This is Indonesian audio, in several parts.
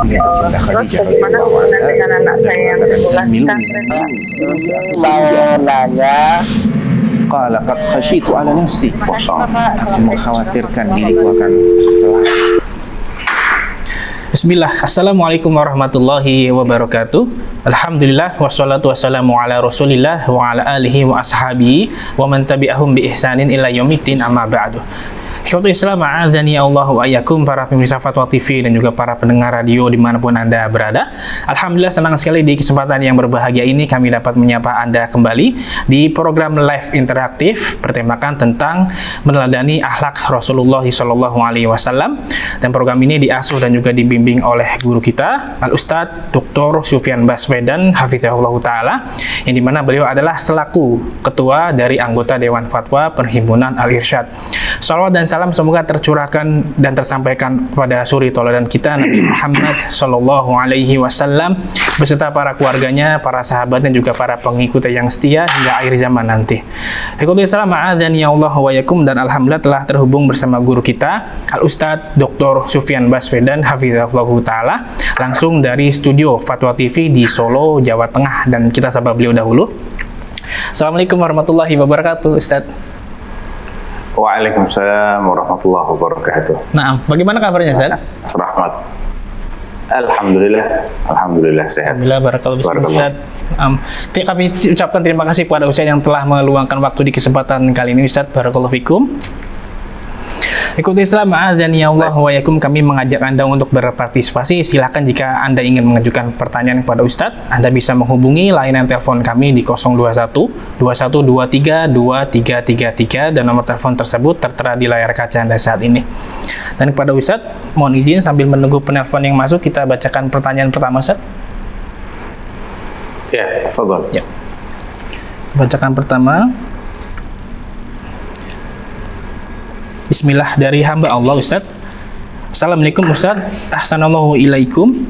Ya, cinta Terus Khadijah bagaimana hubungan dengan anak saya yang sebulan Saya nanya, qala qad khasyitu ala nafsi. Aku mengkhawatirkan diriku akan celaka. Bismillah, Assalamualaikum warahmatullahi wabarakatuh. Alhamdulillah, wassalatu wassalamu ala rasulillah wa ala alihi wa ashabihi wa man tabi'ahum bi ihsanin ila yaumiddin, amma ba'du. Ikhwatul Islam, a'adzani Allah wa iyyakum, para pemirsa Fatwa TV dan juga para pendengar radio dimanapun Anda berada. Alhamdulillah, senang sekali di kesempatan yang berbahagia ini kami dapat menyapa Anda kembali di program live interaktif bertemakan tentang meneladani akhlak Rasulullah SAW. Dan program ini diasuh dan juga dibimbing oleh guru kita, Al-Ustadz Dr. Sufyan Baswedan Hafizahullah Ta'ala, yang dimana beliau adalah selaku ketua dari anggota Dewan Fatwa Perhimpunan Al-Irsyad. Salawat dan salam semoga tercurahkan dan tersampaikan kepada suri tauladan kita Nabi Muhammad Sallallahu Alaihi Wasallam beserta para keluarganya, para sahabatnya, juga para pengikut yang setia hingga akhir zaman nanti. Ikhwatul Islam, a'adzani Allah wa iyyakum, dan alhamdulillah telah terhubung bersama guru kita Al-Ustadz Dr. Sufyan Baswedan Hafizahullah Ta'ala langsung dari studio Fatwa TV di Solo, Jawa Tengah, dan kita sapa beliau dahulu. Assalamualaikum warahmatullahi wabarakatuh, Ustadz. Waalaikumsalam warahmatullahi wabarakatuh. Nah, bagaimana kabarnya, Ustaz? Rahmat. Alhamdulillah sehat. Alhamdulillah, barakallahu fiikum, Ustaz. Kami ucapkan terima kasih kepada Ustaz yang telah meluangkan waktu di kesempatan kali ini, Ustaz. Barakallahu fiikum. Ikuti Islam, a'adzani Allah wa iyyakum, kami mengajak Anda untuk berpartisipasi. Silakan jika Anda ingin mengajukan pertanyaan kepada Ustadz, Anda bisa menghubungi layanan telepon kami di 021 2123 2333 dan nomor telepon tersebut tertera di layar kaca Anda saat ini. Dan kepada Ustadz, mohon izin sambil menunggu penelpon yang masuk, kita bacakan pertanyaan pertama, Ustadz. Ya, tafadhol. Ya. Bacakan pertama. Bismillah, dari hamba Allah, Ustaz. Assalamualaikum, Ustaz. Ahsanallahu ilaikum.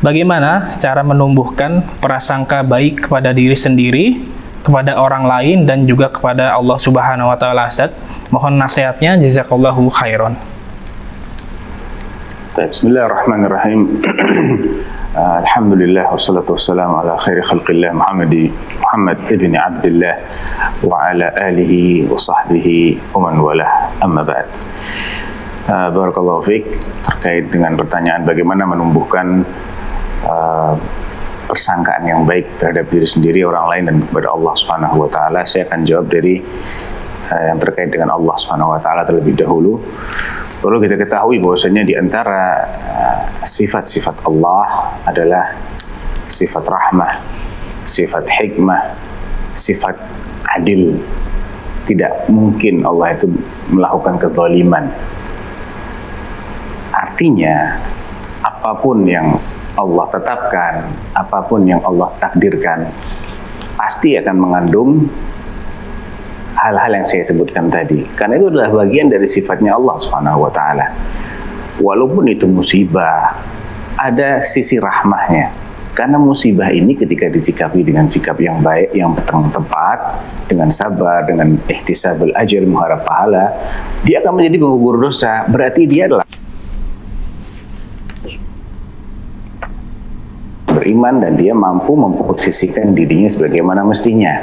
Bagaimana cara menumbuhkan prasangka baik kepada diri sendiri, kepada orang lain, dan juga kepada Allah Subhanahu wa Ta'ala, Ustaz? Mohon nasihatnya, jazakallahu khairan. Bismillahirrahmanirrahim. Alhamdulillah, wassalatu wassalamu ala khairi khalqillah Muhammad ibn Abdullah wa ala alihi wa sahbihi wa man walah, amma ba'd. Barakallahu fiik. Terkait dengan pertanyaan bagaimana menumbuhkan persangkaan yang baik terhadap diri sendiri, orang lain, dan kepada Allah Subhanahu wa Ta'ala, saya akan jawab dari yang terkait dengan Allah Subhanahu wa Ta'ala terlebih dahulu. Perlu kita ketahui bahwasanya di antara sifat-sifat Allah adalah sifat rahmah, sifat hikmah, sifat adil. Tidak mungkin Allah itu melakukan kezaliman. Artinya, apapun yang Allah tetapkan, apapun yang Allah takdirkan, pasti akan mengandung hal-hal yang saya sebutkan tadi, karena itu adalah bagian dari sifatnya Allah Subhanahu wa Ta'ala. Walaupun itu musibah, ada sisi rahmahnya, karena musibah ini ketika disikapi dengan sikap yang baik, yang tepat, dengan sabar, dengan ihtisabul ajr, mengharap pahala, dia akan menjadi penggugur dosa. Berarti dia adalah beriman dan dia mampu memposisikan dirinya sebagaimana mestinya.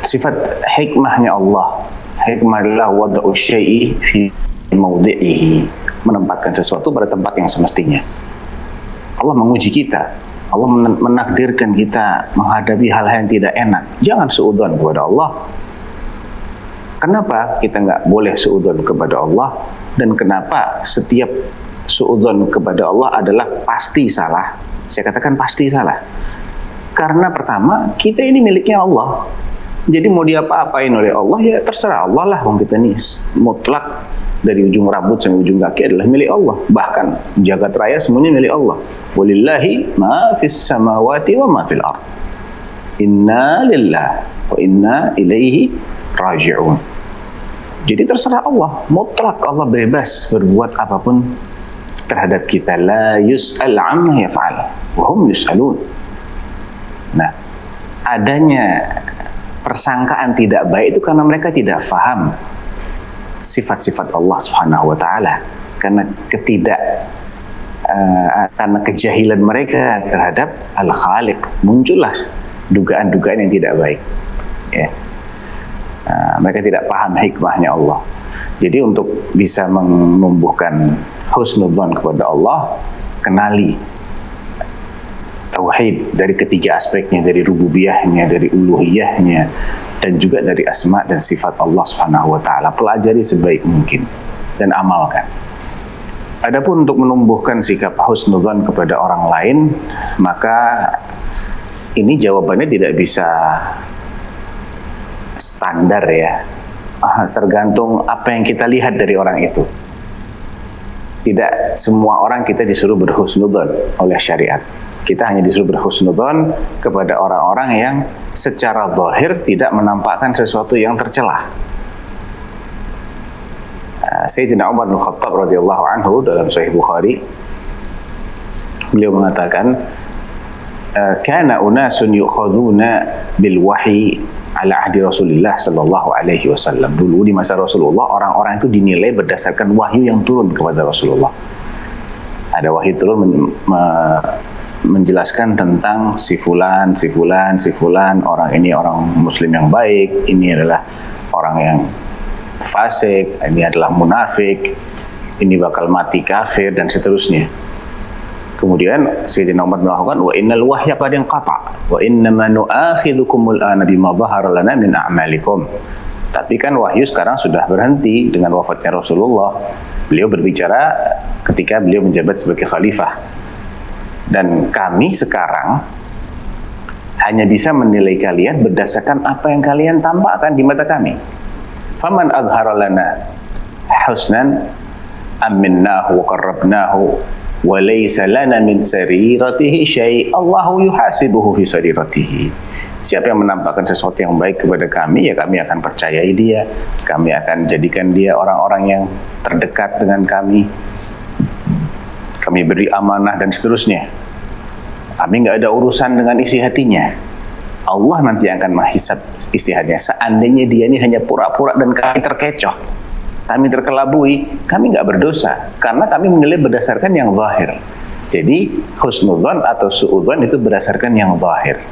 Sifat hikmahnya Allah, hikmah adalah wada'u syai'i fi mawdi'ihi, menempatkan sesuatu pada tempat yang semestinya. Allah menguji kita, Allah menakdirkan kita menghadapi hal-hal yang tidak enak. Jangan suudzon kepada Allah. Kenapa kita nggak boleh suudzon kepada Allah, dan kenapa setiap suudzon kepada Allah adalah pasti salah? Saya katakan pasti salah, karena pertama, kita ini miliknya Allah. Jadi mau diapa-apain oleh Allah, ya terserah Allah lah. Wong kita ini mutlak, dari ujung rambut sampai ujung kaki adalah milik Allah. Bahkan jagat raya semuanya milik Allah. Walillahi ma fis samawati wa ma fil ard. Inna lillah wa inna ilaihi raji'un. Jadi terserah Allah, mutlak. Allah bebas berbuat apapun terhadap kita. La yus'al amma yaf'al wa hum yus'alun. Nah, adanya persangkaan tidak baik itu karena mereka tidak faham sifat-sifat Allah Subhanahu wa taala, karena karena kejahilan mereka terhadap Al-Khaliq, muncullah dugaan-dugaan yang tidak baik. Ya. Mereka tidak paham hikmahnya Allah. Jadi untuk bisa menumbuhkan husnudzon kepada Allah, kenali tauhid dari ketiga aspeknya, dari rububiyahnya, dari uluhiyahnya, dan juga dari asma dan sifat Allah Subhanahu wa taala. Pelajari sebaik mungkin dan amalkan. Adapun untuk menumbuhkan sikap husnudzon kepada orang lain, maka ini jawabannya tidak bisa standar ya. Tergantung apa yang kita lihat dari orang itu. Tidak semua orang kita disuruh berhusnudzon oleh syariat. Kita hanya disuruh berhusnudzon kepada orang-orang yang secara zahir tidak menampakkan sesuatu yang tercela. Sayyidina Umar bin Khattab radhiyallahu anhu dalam Sahih Bukhari, beliau mengatakan, kana unasun yukhaduna bil wahyi ala ahdi Rasulillah sallallahu alaihi wasallam. Dulu di masa Rasulullah, orang-orang itu dinilai berdasarkan wahyu yang turun kepada Rasulullah. Ada wahyu turun menjelaskan tentang si fulan, orang ini orang muslim yang baik, ini adalah orang yang fasik, ini adalah munafik, ini bakal mati kafir, dan seterusnya. Kemudian Sayyidina Umar melakukan, wa innal wahya qad inqata wa innama nu'akhidhukumul ana bima dhahara lana min a'malikum. Tapi kan wahyu sekarang sudah berhenti dengan wafatnya Rasulullah. Beliau berbicara ketika beliau menjabat sebagai khalifah. Dan kami sekarang hanya bisa menilai kalian berdasarkan apa yang kalian tampakkan di mata kami. Faman adhara lana husnan aminnahu wa qarrabnahu wa laysa lana min sariratihi syai' Allahu yuhasibuhu fi sariratihi. Siapa yang menampakkan sesuatu yang baik kepada kami, ya kami akan percayai dia, kami akan jadikan dia orang-orang yang terdekat dengan kami beri amanah dan seterusnya. Kami nggak ada urusan dengan isi hatinya. Allah nanti akan menghisab isi hatinya. Seandainya dia ini hanya pura-pura dan kami terkecoh, kami terkelabui, kami nggak berdosa karena kami menilai berdasarkan yang zahir. Jadi husnudzon atau suudzon itu berdasarkan yang zahir.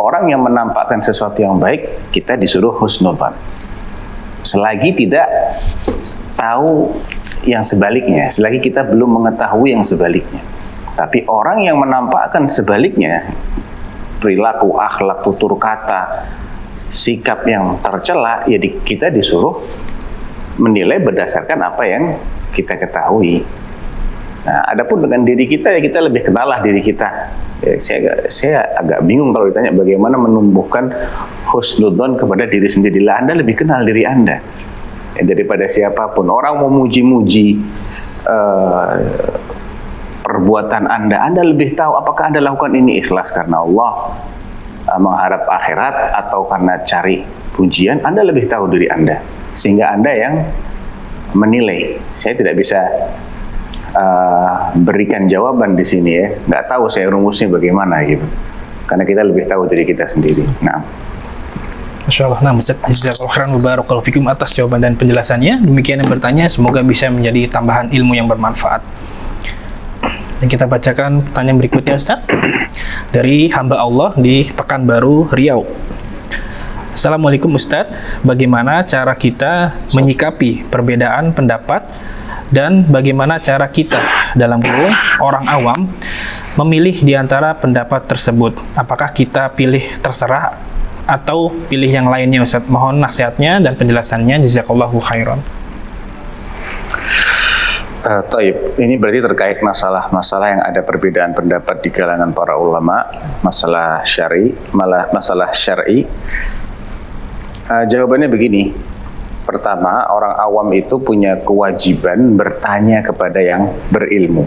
Orang yang menampakkan sesuatu yang baik, kita disuruh husnudzon. Selagi tidak tahu yang sebaliknya, selagi kita belum mengetahui yang sebaliknya. Tapi orang yang menampakkan sebaliknya, perilaku, akhlak, tutur kata, sikap yang tercela, ya kita disuruh menilai berdasarkan apa yang kita ketahui. Nah, adapun dengan diri kita, ya kita lebih kenal diri kita. Saya agak bingung kalau ditanya bagaimana menumbuhkan husnudzon kepada diri sendiri. Lah, Anda lebih kenal diri Anda daripada siapapun. Orang mau muji-muji perbuatan Anda lebih tahu apakah Anda lakukan ini ikhlas karena Allah, mengharap akhirat, atau karena cari pujian. Anda lebih tahu diri Anda, sehingga Anda yang menilai. Saya tidak bisa berikan jawaban di sini ya, nggak tahu saya rumusnya bagaimana gitu, karena kita lebih tahu diri kita sendiri. Nah, Masya Allah. Nah, Ustaz, jazakallahu khairan wa barakallahu fikum atas jawaban dan penjelasannya. Demikian yang bertanya, semoga bisa menjadi tambahan ilmu yang bermanfaat. Dan kita bacakan pertanyaan berikutnya, Ustaz, dari hamba Allah di Pekanbaru, Riau. Assalamualaikum Ustaz, bagaimana cara kita menyikapi perbedaan pendapat dan bagaimana cara kita dalam kurung orang awam memilih di antara pendapat tersebut? Apakah kita pilih terserah atau pilih yang lainnya, Ustaz? Mohon nasihatnya dan penjelasannya, jazakallahu khairan. Taib, ini berarti terkait masalah yang ada perbedaan pendapat di kalangan para ulama, masalah syar'i. Jawabannya begini. Pertama, orang awam itu punya kewajiban bertanya kepada yang berilmu.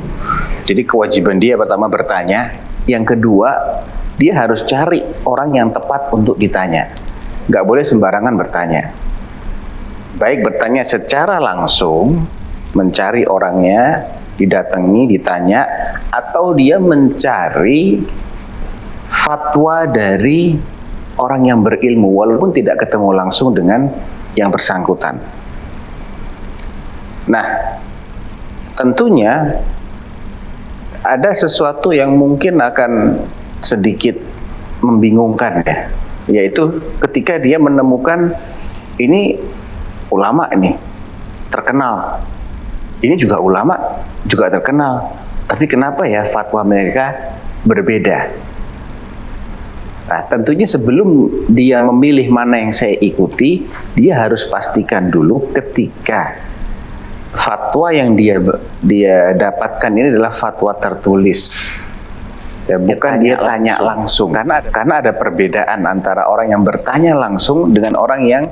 Jadi kewajiban dia pertama bertanya. Yang kedua, dia harus cari orang yang tepat untuk ditanya. Nggak boleh sembarangan bertanya. Baik bertanya secara langsung, mencari orangnya, didatangi, ditanya, atau dia mencari fatwa dari orang yang berilmu, walaupun tidak ketemu langsung dengan yang bersangkutan. Nah, tentunya ada sesuatu yang mungkin akan sedikit membingungkan ya, yaitu ketika dia menemukan ini ulama ini terkenal, ini juga ulama juga terkenal, tapi kenapa ya fatwa mereka berbeda? Nah, tentunya sebelum dia memilih mana yang saya ikuti, dia harus pastikan dulu ketika fatwa yang dia dapatkan ini adalah fatwa tertulis. Ya, bukan dia tanya langsung. Karena ada perbedaan antara orang yang bertanya langsung dengan orang yang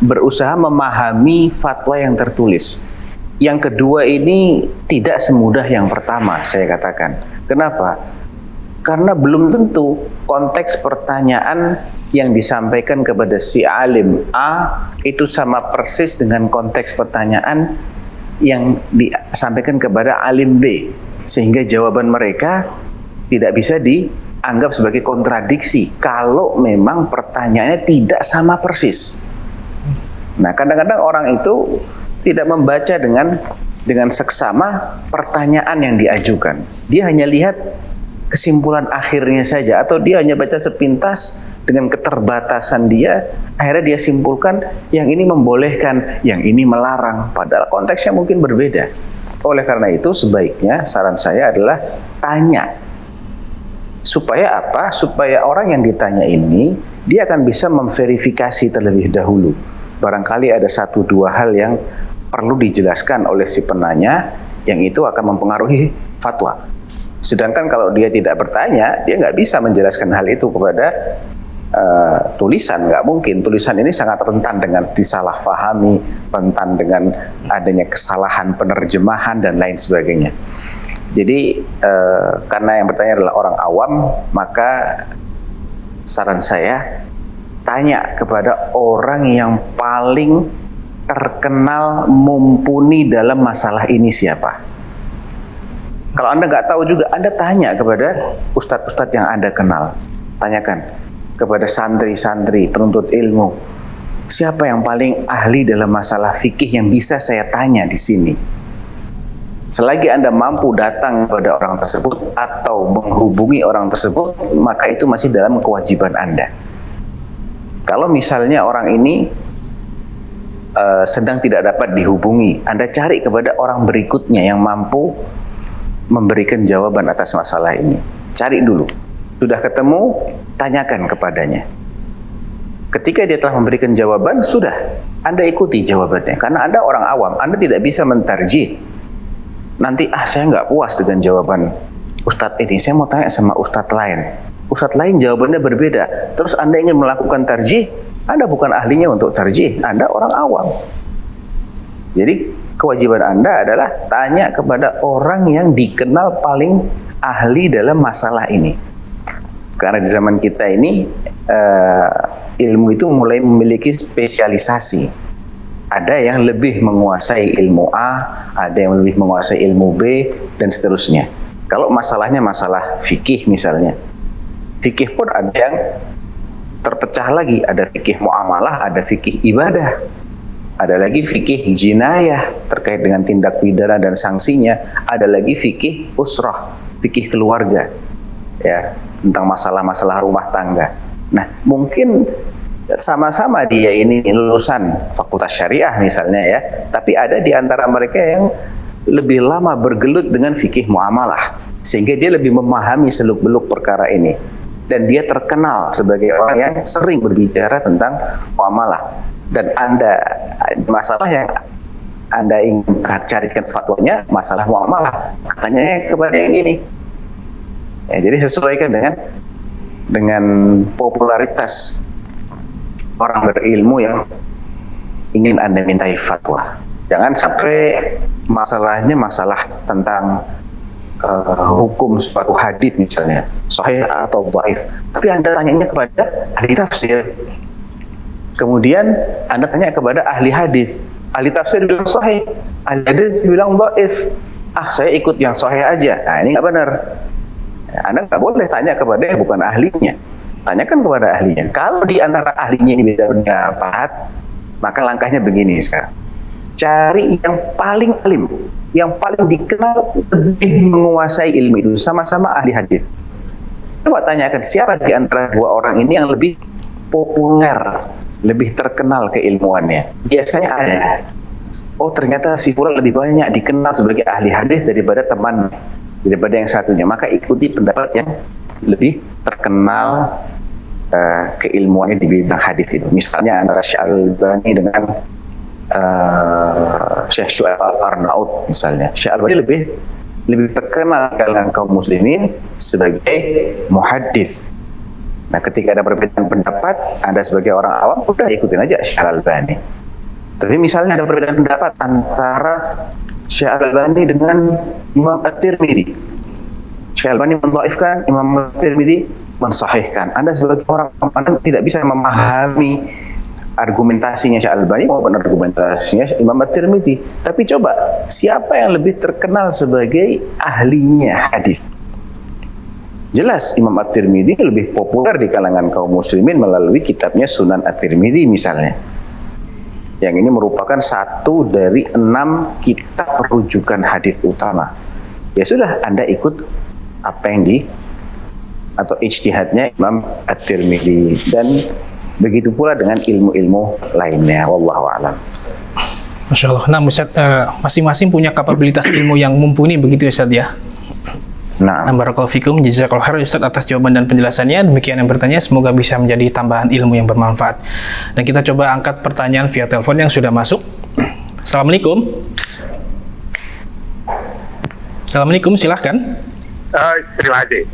berusaha memahami fatwa yang tertulis. Yang kedua ini tidak semudah yang pertama, saya katakan. Kenapa? Karena belum tentu konteks pertanyaan yang disampaikan kepada si alim A itu sama persis dengan konteks pertanyaan yang disampaikan kepada alim B, sehingga jawaban mereka tidak bisa dianggap sebagai kontradiksi kalau memang pertanyaannya tidak sama persis. Nah, kadang-kadang orang itu tidak membaca dengan seksama pertanyaan yang diajukan. Dia hanya lihat kesimpulan akhirnya saja, atau dia hanya baca sepintas dengan keterbatasan dia, akhirnya dia simpulkan yang ini membolehkan, yang ini melarang, padahal konteksnya mungkin berbeda. Oleh karena itu sebaiknya saran saya adalah tanya. Supaya apa? Supaya orang yang ditanya ini dia akan bisa memverifikasi terlebih dahulu. Barangkali ada 1-2 hal yang perlu dijelaskan oleh si penanya, yang itu akan mempengaruhi fatwa. Sedangkan kalau dia tidak bertanya, dia nggak bisa menjelaskan hal itu kepada tulisan, nggak mungkin. Tulisan ini sangat rentan dengan disalahfahami, rentan dengan adanya kesalahan penerjemahan dan lain sebagainya. Jadi karena yang bertanya adalah orang awam, maka saran saya tanya kepada orang yang paling terkenal mumpuni dalam masalah ini siapa. Kalau Anda nggak tahu juga, Anda tanya kepada ustadz-ustadz yang Anda kenal. Tanyakan kepada santri-santri penuntut ilmu, siapa yang paling ahli dalam masalah fikih yang bisa saya tanya di sini. Selagi Anda mampu datang kepada orang tersebut atau menghubungi orang tersebut, maka itu masih dalam kewajiban Anda. Kalau misalnya orang ini sedang tidak dapat dihubungi, Anda cari kepada orang berikutnya yang mampu memberikan jawaban atas masalah ini. Cari dulu. Sudah ketemu, tanyakan kepadanya. Ketika dia telah memberikan jawaban, sudah, Anda ikuti jawabannya. Karena Anda orang awam, Anda tidak bisa mentarjih. Nanti, saya nggak puas dengan jawaban ustadz ini, saya mau tanya sama ustadz lain. Ustadz lain jawabannya berbeda. Terus Anda ingin melakukan tarjih, Anda bukan ahlinya untuk tarjih, Anda orang awam. Jadi, kewajiban Anda adalah tanya kepada orang yang dikenal paling ahli dalam masalah ini. Karena di zaman kita ini ilmu itu mulai memiliki spesialisasi. Ada yang lebih menguasai ilmu A, ada yang lebih menguasai ilmu B, dan seterusnya. Kalau masalahnya masalah fikih misalnya, fikih pun ada yang terpecah lagi. Ada fikih muamalah, ada fikih ibadah. Ada lagi fikih jinayah terkait dengan tindak pidana dan sanksinya. Ada lagi fikih usrah, fikih keluarga, ya, tentang masalah-masalah rumah tangga. Nah, mungkin sama-sama dia ini lulusan fakultas syariah misalnya ya, tapi ada di antara mereka yang lebih lama bergelut dengan fikih muamalah, sehingga dia lebih memahami seluk-beluk perkara ini. Dan dia terkenal sebagai orang yang sering berbicara tentang muamalah. Dan masalah yang Anda ingin carikan fatwanya, masalah muamalah, katanya kepada yang ini. Ya, jadi sesuaikan dengan popularitas orang berilmu yang ingin Anda mintai fatwa. Jangan sampai masalahnya masalah tentang hukum suatu hadis misalnya, sahih atau dhaif, tapi Anda tanyanya kepada ahli tafsir. Kemudian Anda tanya kepada ahli hadis, ahli tafsir bilang sahih, ahli hadis bilang dhaif. Saya ikut yang sahih aja. Nah, ini nggak benar. Anda nggak boleh tanya kepada yang bukan ahlinya. Tanyakan kepada ahlinya. Kalau di antara ahlinya ini beda pendapat, maka langkahnya begini sekarang. cari yang paling alim, yang paling dikenal, lebih menguasai ilmu itu, sama-sama ahli hadis. Coba tanyakan siapa di antara dua orang ini yang lebih populer, lebih terkenal keilmuannya. Biasanya ada. Oh, ternyata si fulan lebih banyak dikenal sebagai ahli hadis daripada teman, daripada yang satunya. Maka ikuti pendapat yang lebih terkenal keilmuannya di bidang hadis itu. Misalnya antara Syekh Al-Albani dengan Syekh Syu'aib Al-Arnaud misalnya. Syekh Al-Albani lebih terkenal di kalangan kaum muslimin sebagai muhaddis. Nah, ketika ada perbedaan pendapat, Anda sebagai orang awam udah ikutin aja Syekh Al-Albani. Tapi misalnya ada perbedaan pendapat antara Syekh Al-Albani dengan Imam At-Tirmidzi. Syekh Al-Albani mendhaifkan, Imam At-Tirmidzi mensahihkan. Anda sebagai orang awam, Anda tidak bisa memahami argumentasinya Syekh Al-Albani maupun argumentasinya Imam At-Tirmidzi. Tapi coba, siapa yang lebih terkenal sebagai ahlinya hadis? Jelas Imam At-Tirmidzi lebih populer di kalangan kaum muslimin melalui kitabnya Sunan At-Tirmidzi misalnya. Yang ini merupakan satu dari 6 kitab rujukan hadis utama. Ya sudah, Anda ikut apa yang atau ijtihadnya Imam At-Tirmidzi, dan begitu pula dengan ilmu-ilmu lainnya. Wallahu a'lam. Masya Allah. Nah, Ustaz, masing-masing punya kapabilitas ilmu yang mumpuni begitu Ustaz ya. Nah, Barakallahu fikum, jazakallahu khairan Ustaz atas jawaban dan penjelasannya. Demikian yang bertanya, semoga bisa menjadi tambahan ilmu yang bermanfaat. Dan kita coba angkat pertanyaan via telepon yang sudah masuk. Assalamualaikum. Assalamualaikum, silahkan. Terima kasih.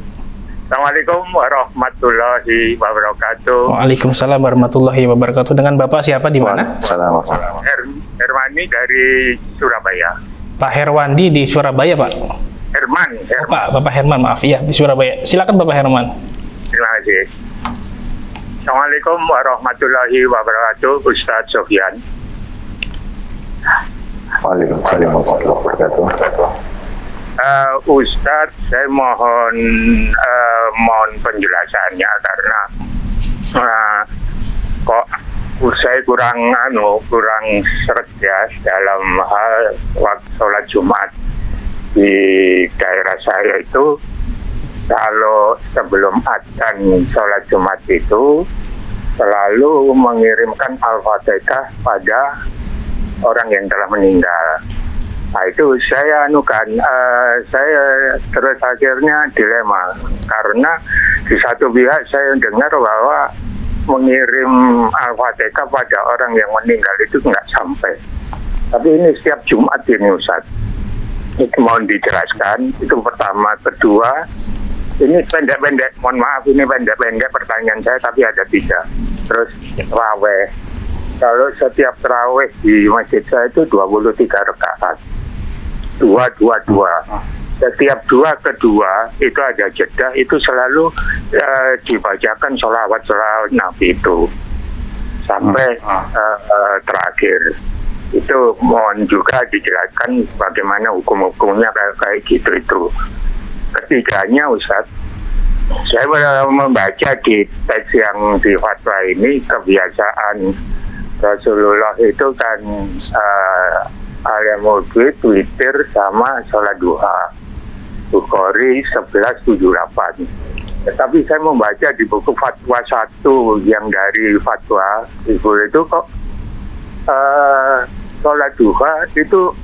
Assalamualaikum warahmatullahi wabarakatuh. Waalaikumsalam warahmatullahi wabarakatuh. Dengan Bapak siapa di mana? Assalamualaikum. Hermani dari Surabaya. Pak Herwandi di Surabaya, Pak. Herman. Bapak Herman, maaf ya, di Surabaya. Silakan Bapak Herman. Terima kasih. Assalamualaikum warahmatullahi wabarakatuh, Ustadz Sofyan. Waalaikumsalam warahmatullahi wabarakatuh. Ustadz, saya mohon penjelasannya karena kok saya kurang seret ya dalam hal waktu sholat Jumat di daerah saya itu. Kalau sebelum adzan sholat Jumat itu selalu mengirimkan Al-Fatihah pada orang yang telah meninggal. Nah, itu saya saya terus akhirnya dilema karena di satu pihak saya dengar bahwa mengirim Al-Fatihah pada orang yang meninggal itu nggak sampai. Tapi ini setiap Jumat ini Ustaz. Itu mohon dijelaskan. Itu pertama. Kedua, ini pendek-pendek. Mohon maaf, ini pendek-pendek pertanyaan saya, tapi ada 3. Terus raweh. Kalau setiap raweh di masjid saya itu 23 rakaat. 2. Setiap 2 kedua itu ada jeda, itu selalu dibacakan sholawat Nabi itu sampai terakhir. Itu mohon juga dijelaskan bagaimana hukum-hukumnya kayak gitu itu. Ketiganya Ustaz, saya membaca di teks yang di fatwa ini, kebiasaan Rasulullah itu kan al-yamul witir sama sholat duha. Bukhari 1178. Tetapi saya membaca di buku fatwa 1 yang dari fatwa Ibu itu kok sholat duha itu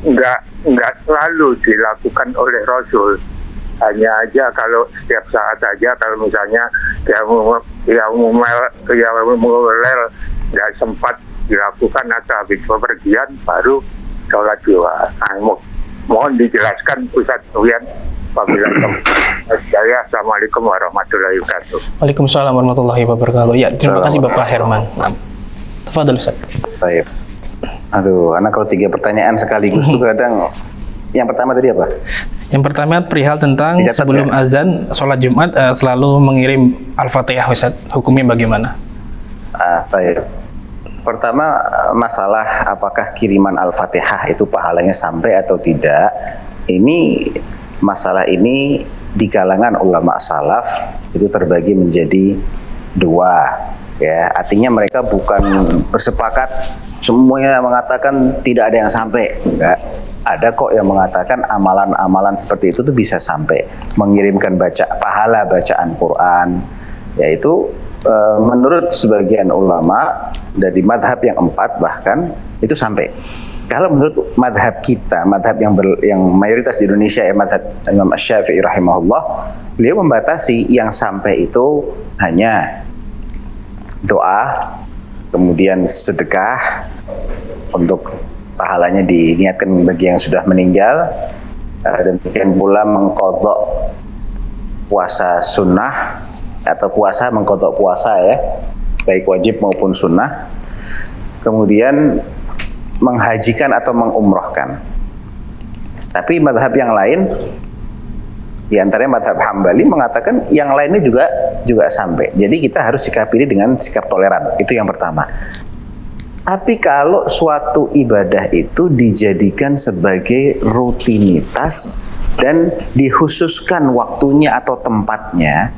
enggak selalu dilakukan oleh Rasul. Hanya aja kalau setiap saat aja, kalau misalnya mulel nggak sempat dilakukan atau habis bepergian baru sholat duha. Mohon dijelaskan Ustaz Sofyan. Assalamualaikum warahmatullahi wabarakatuh. Waalaikumsalam warahmatullahi wabarakatuh. Ya, terima kasih Bapak Herman. Tafadhol Ustaz. Baik. Aduh, anak kalau 3 pertanyaan sekaligus tuh kadang. Yang pertama tadi apa? Yang pertama perihal tentang Dicatat, sebelum ya? azan sholat Jumat selalu mengirim Al-Fatihah Ustaz. Hukumnya bagaimana? Baik. Pertama, masalah apakah kiriman Al-Fatihah itu pahalanya sampai atau tidak. Masalah ini di kalangan ulama salaf itu terbagi menjadi 2. Ya, artinya mereka bukan bersepakat semuanya mengatakan tidak ada yang sampai. Enggak. Ada kok yang mengatakan amalan-amalan seperti itu tuh bisa sampai mengirimkan pahala bacaan Quran, yaitu menurut sebagian ulama dari madhab yang 4 bahkan itu sampai. Kalau menurut madhab kita, madhab yang mayoritas di Indonesia ya, madhab Imam Asy-Syafi'i rahimahullah, beliau membatasi yang sampai itu hanya doa, kemudian sedekah untuk pahalanya diniatkan bagi yang sudah meninggal, dan demikian pula mengqadha puasa sunnah atau mengqadha puasa ya, baik wajib maupun sunnah, kemudian menghajikan atau mengumrohkan. Tapi madhab yang lain, di antaranya madhab Hambali, mengatakan yang lainnya juga sampai. Jadi kita harus sikapi ini dengan sikap toleran. Itu yang pertama. Tapi kalau suatu ibadah itu dijadikan sebagai rutinitas dan dikhususkan waktunya atau tempatnya,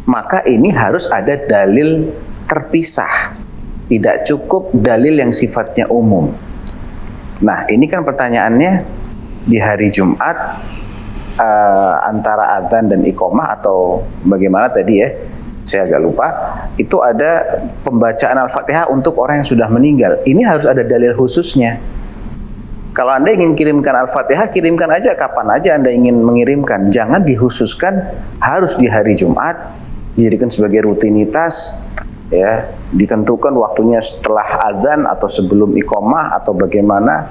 maka ini harus ada dalil terpisah. Tidak cukup dalil yang sifatnya umum. Nah, ini kan pertanyaannya di hari Jumat antara adzan dan iqamah atau bagaimana tadi ya, saya agak lupa, itu ada pembacaan Al-Fatihah untuk orang yang sudah meninggal. Ini harus ada dalil khususnya. Kalau Anda ingin kirimkan Al-Fatihah, kirimkan aja kapan aja Anda ingin mengirimkan. Jangan dikhususkan harus di hari Jumat, dijadikan sebagai rutinitas, ya, ditentukan waktunya setelah azan atau sebelum iqamah atau bagaimana.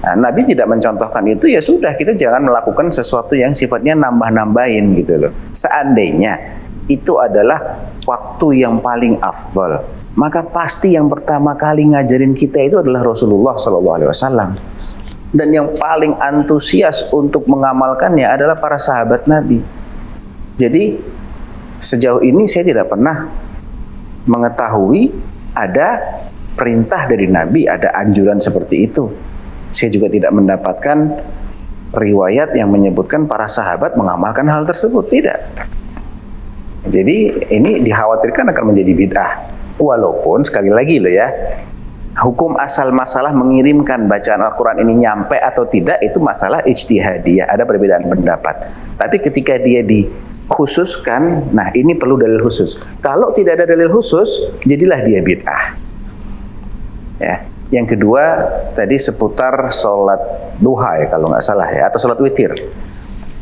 Nah, Nabi tidak mencontohkan itu, ya sudah, kita jangan melakukan sesuatu yang sifatnya nambah-nambahin gitu loh. Seandainya itu adalah waktu yang paling afdal, maka pasti yang pertama kali ngajarin kita itu adalah Rasulullah SAW. Dan yang paling antusias untuk mengamalkannya adalah para sahabat Nabi. Jadi sejauh ini saya tidak pernah mengetahui ada perintah dari Nabi, ada anjuran seperti itu. Saya juga tidak mendapatkan riwayat yang menyebutkan para sahabat mengamalkan hal tersebut, tidak. Jadi ini dikhawatirkan akan menjadi bid'ah. Walaupun sekali lagi loh ya, hukum asal masalah mengirimkan bacaan Al-Quran ini nyampe atau tidak itu masalah ijtihadiyah, ada perbedaan pendapat. Tapi ketika dia dikhususkan, nah ini perlu dalil khusus. Kalau tidak ada dalil khusus, jadilah dia bid'ah. Ya. Yang kedua tadi seputar sholat duha ya kalau nggak salah ya, atau sholat witir.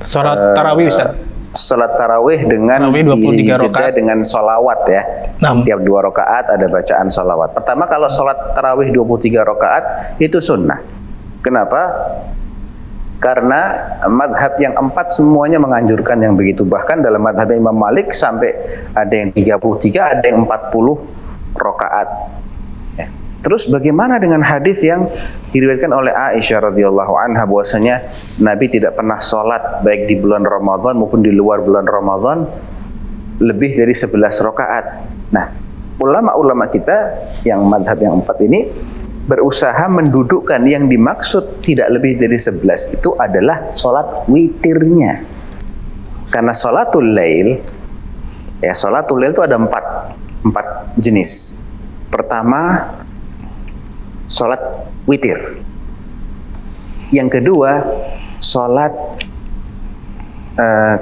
Sholat tarawih Ustaz. Sholat tarawih dengan dijeda dengan sholawat ya. Tiap 2 rakaat ada bacaan sholawat. Pertama, kalau sholat tarawih 23 rakaat itu sunnah. Kenapa? Karena madhab yang 4 semuanya menganjurkan yang begitu. Bahkan dalam madhab Imam Malik sampai ada yang 33, ada yang 40 rakaat. Terus bagaimana dengan hadis yang diriwayatkan oleh Aisyah radhiyallahu anha bahwasanya Nabi tidak pernah sholat baik di bulan Ramadan maupun di luar bulan Ramadan lebih dari 11 rakaat. Nah, ulama-ulama kita yang madhab yang 4 ini berusaha mendudukkan yang dimaksud tidak lebih dari 11 itu adalah sholat witirnya. Karena sholatul lail, ya sholatul lail itu ada 4 jenis. Pertama, sholat witir. Yang kedua, sholat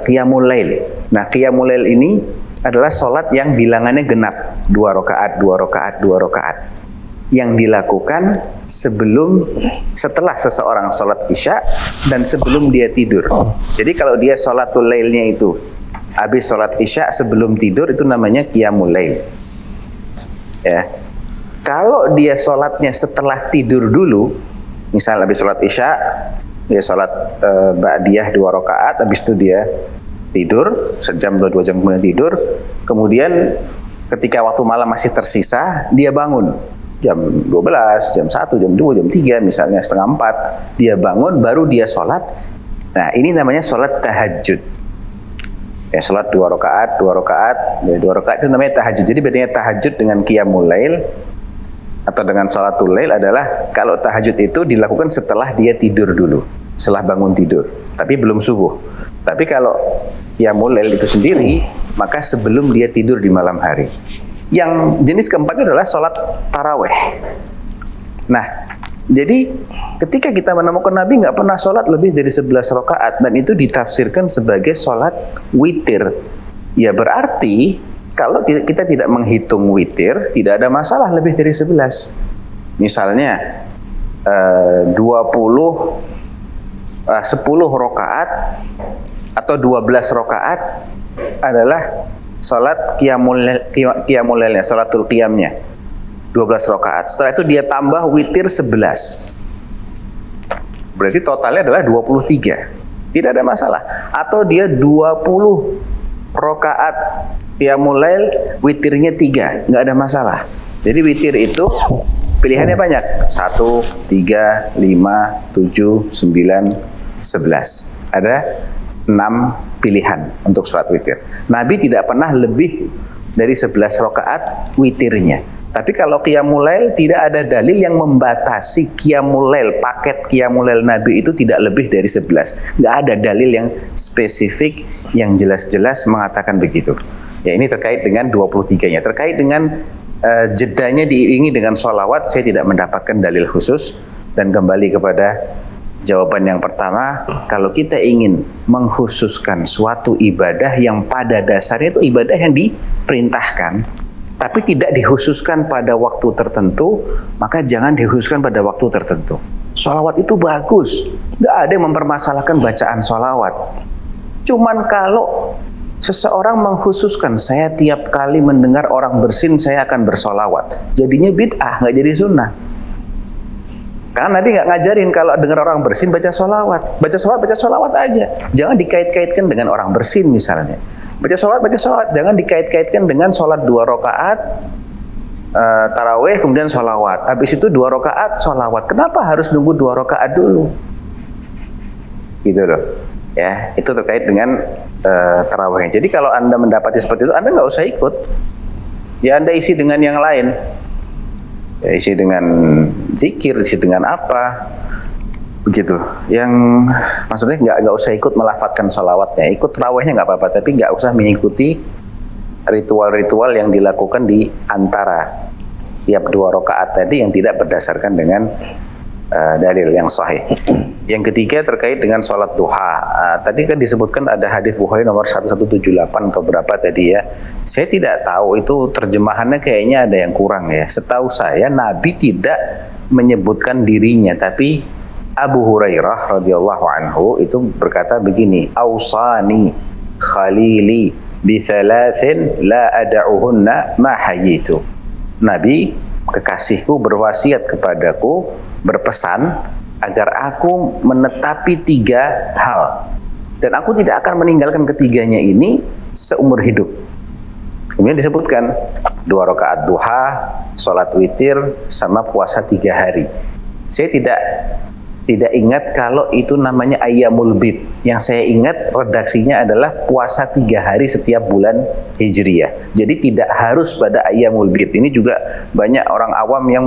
qiyamul lail. Nah, qiyamul lail ini adalah sholat yang bilangannya genap, 2 rakaat, 2 rakaat, 2 rakaat. Yang dilakukan setelah seseorang sholat isya dan sebelum dia tidur. Jadi kalau dia sholatul lailnya itu habis sholat isya sebelum tidur, itu namanya qiyamul lail. Ya. Kalau dia sholatnya setelah tidur dulu, misal habis sholat isya, dia sholat ba'diyah 2 rakaat, habis itu dia tidur, sejam 2 jam kemudian tidur, kemudian ketika waktu malam masih tersisa, dia bangun jam 12, jam 1, jam 2, jam 3, misalnya setengah 4, dia bangun, baru dia sholat. Nah, ini namanya sholat tahajud. Ya, sholat 2 rakaat, 2 rakaat, 2 rakaat itu namanya tahajud. Jadi bedanya tahajud dengan qiyamul lail atau dengan sholatul lail adalah kalau tahajud itu dilakukan setelah dia tidur dulu, setelah bangun tidur, tapi belum subuh. Tapi kalau qiyamul lail itu sendiri, maka sebelum dia tidur di malam hari. Yang jenis keempat adalah sholat tarawih. Nah, jadi ketika kita menemukan Nabi nggak pernah sholat lebih dari 11 rakaat dan itu ditafsirkan sebagai sholat witir, ya berarti kalau kita tidak menghitung witir, tidak ada masalah lebih dari 11. Misalnya 10 rakaat atau 12 rakaat adalah sholat qiyamul lailnya, sholatul qiyamnya 12 rakaat. Setelah itu dia tambah witir 11. Berarti totalnya adalah 23. Tidak ada masalah. Atau dia 20 rakaat qiyamul lail, witirnya 3, nggak ada masalah. Jadi witir itu pilihannya banyak. 1, 3, 5, 7, 9, 11. Ada 6 pilihan untuk sholat witir. Nabi tidak pernah lebih dari 11 rakaat witirnya. Tapi kalau qiyamul lail tidak ada dalil yang membatasi qiyamul lail, paket qiyamul lail Nabi itu tidak lebih dari 11. Nggak ada dalil yang spesifik yang jelas-jelas mengatakan begitu. Ya, ini terkait dengan 23-nya. Terkait dengan jedanya diiringi dengan sholawat, saya tidak mendapatkan dalil khusus. Dan kembali kepada jawaban yang pertama, kalau kita ingin mengkhususkan suatu ibadah yang pada dasarnya itu ibadah yang diperintahkan, tapi tidak dikhususkan pada waktu tertentu, maka jangan dikhususkan pada waktu tertentu. Sholawat itu bagus, nggak ada yang mempermasalahkan bacaan sholawat. Cuman kalau seseorang mengkhususkan, saya tiap kali mendengar orang bersin, saya akan bersolawat, jadinya bid'ah, nggak jadi sunnah. Karena Nabi nggak ngajarin kalau dengar orang bersin baca sholawat. Baca sholawat aja. Jangan dikait-kaitkan dengan orang bersin misalnya. Baca sholawat, jangan dikait-kaitkan dengan sholat 2 rakaat tarawih kemudian sholawat. Habis itu 2 rakaat sholawat. Kenapa harus nunggu 2 rakaat dulu? Gitu loh. Ya, itu terkait dengan tarawih. Jadi kalau Anda mendapati seperti itu, Anda nggak usah ikut. Ya, Anda isi dengan yang lain. Ya, isi dengan zikir, isi dengan apa? Begitu. Yang maksudnya nggak usah ikut melafatkan sholawatnya, ikut tarawihnya nggak apa-apa, tapi nggak usah mengikuti ritual-ritual yang dilakukan di antara tiap 2 rakaat tadi yang tidak berdasarkan dengan dalil yang sahih. Yang ketiga terkait dengan sholat duha. Tadi kan disebutkan ada hadis Bukhari nomor 1178 atau berapa tadi ya. Saya tidak tahu itu terjemahannya, kayaknya ada yang kurang ya. Setahu saya Nabi tidak menyebutkan dirinya, tapi Abu Hurairah radhiyallahu anhu itu berkata begini, "Ausani khalili bi thalathin la ad'uhunna ma hayyitu." Nabi kekasihku berwasiat kepadaku, berpesan agar aku menetapi 3 hal dan aku tidak akan meninggalkan ketiganya ini seumur hidup. Kemudian disebutkan 2 rakaat duha, sholat witir, sama puasa 3 hari. Saya tidak ingat kalau itu namanya ayyamul bid. Yang saya ingat redaksinya adalah puasa 3 hari setiap bulan Hijriyah. Jadi tidak harus pada ayyamul bid. Ini juga banyak orang awam yang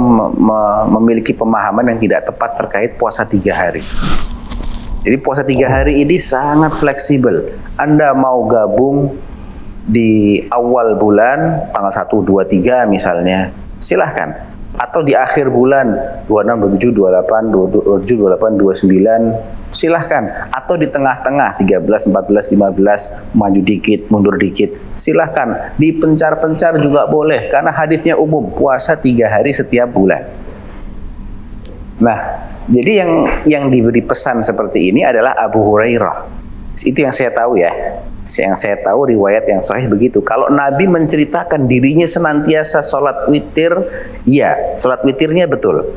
memiliki pemahaman yang tidak tepat terkait puasa 3 hari. Jadi puasa 3 hari ini sangat fleksibel. Anda mau gabung di awal bulan tanggal 1, 2, 3 misalnya, silahkan. Atau di akhir bulan 26, 27, 28, 27, 28, 29, silahkan. Atau di tengah-tengah 13, 14, 15, maju dikit, mundur dikit, silahkan. Dipencar-pencar juga boleh karena hadisnya umum, puasa 3 hari setiap bulan. Nah, jadi yang diberi pesan seperti ini adalah Abu Hurairah. Itu yang saya tahu ya. Yang saya tahu riwayat yang sahih begitu. Kalau Nabi menceritakan dirinya senantiasa sholat witir, ya, sholat witirnya betul.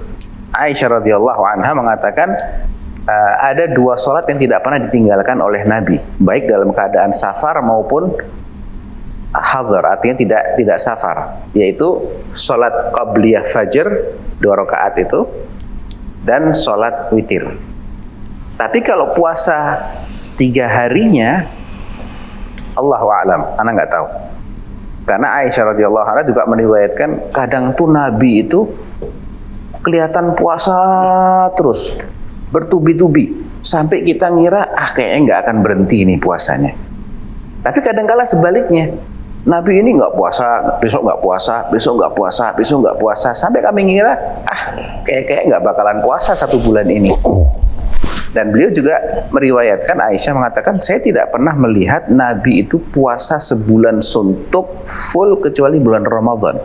Aisyah radhiyallahu anha mengatakan ada 2 sholat yang tidak pernah ditinggalkan oleh Nabi, baik dalam keadaan safar maupun hadar, artinya tidak safar, yaitu sholat qabliyah fajr 2 rakaat itu dan sholat witir. Tapi kalau puasa 3 harinya, Allahu a'lam, ana nggak tahu. Karena Aisyah radhiyallahu anha juga meriwayatkan kadang tuh Nabi itu kelihatan puasa terus, bertubi-tubi, sampai kita ngira kayaknya nggak akan berhenti nih puasanya. Tapi kadangkala sebaliknya, Nabi ini nggak puasa, besok nggak puasa, besok nggak puasa, besok nggak puasa, sampai kami ngira kayak nggak bakalan puasa 1 bulan ini. Dan beliau juga meriwayatkan, Aisyah mengatakan, saya tidak pernah melihat Nabi itu puasa sebulan suntuk full kecuali bulan Ramadan.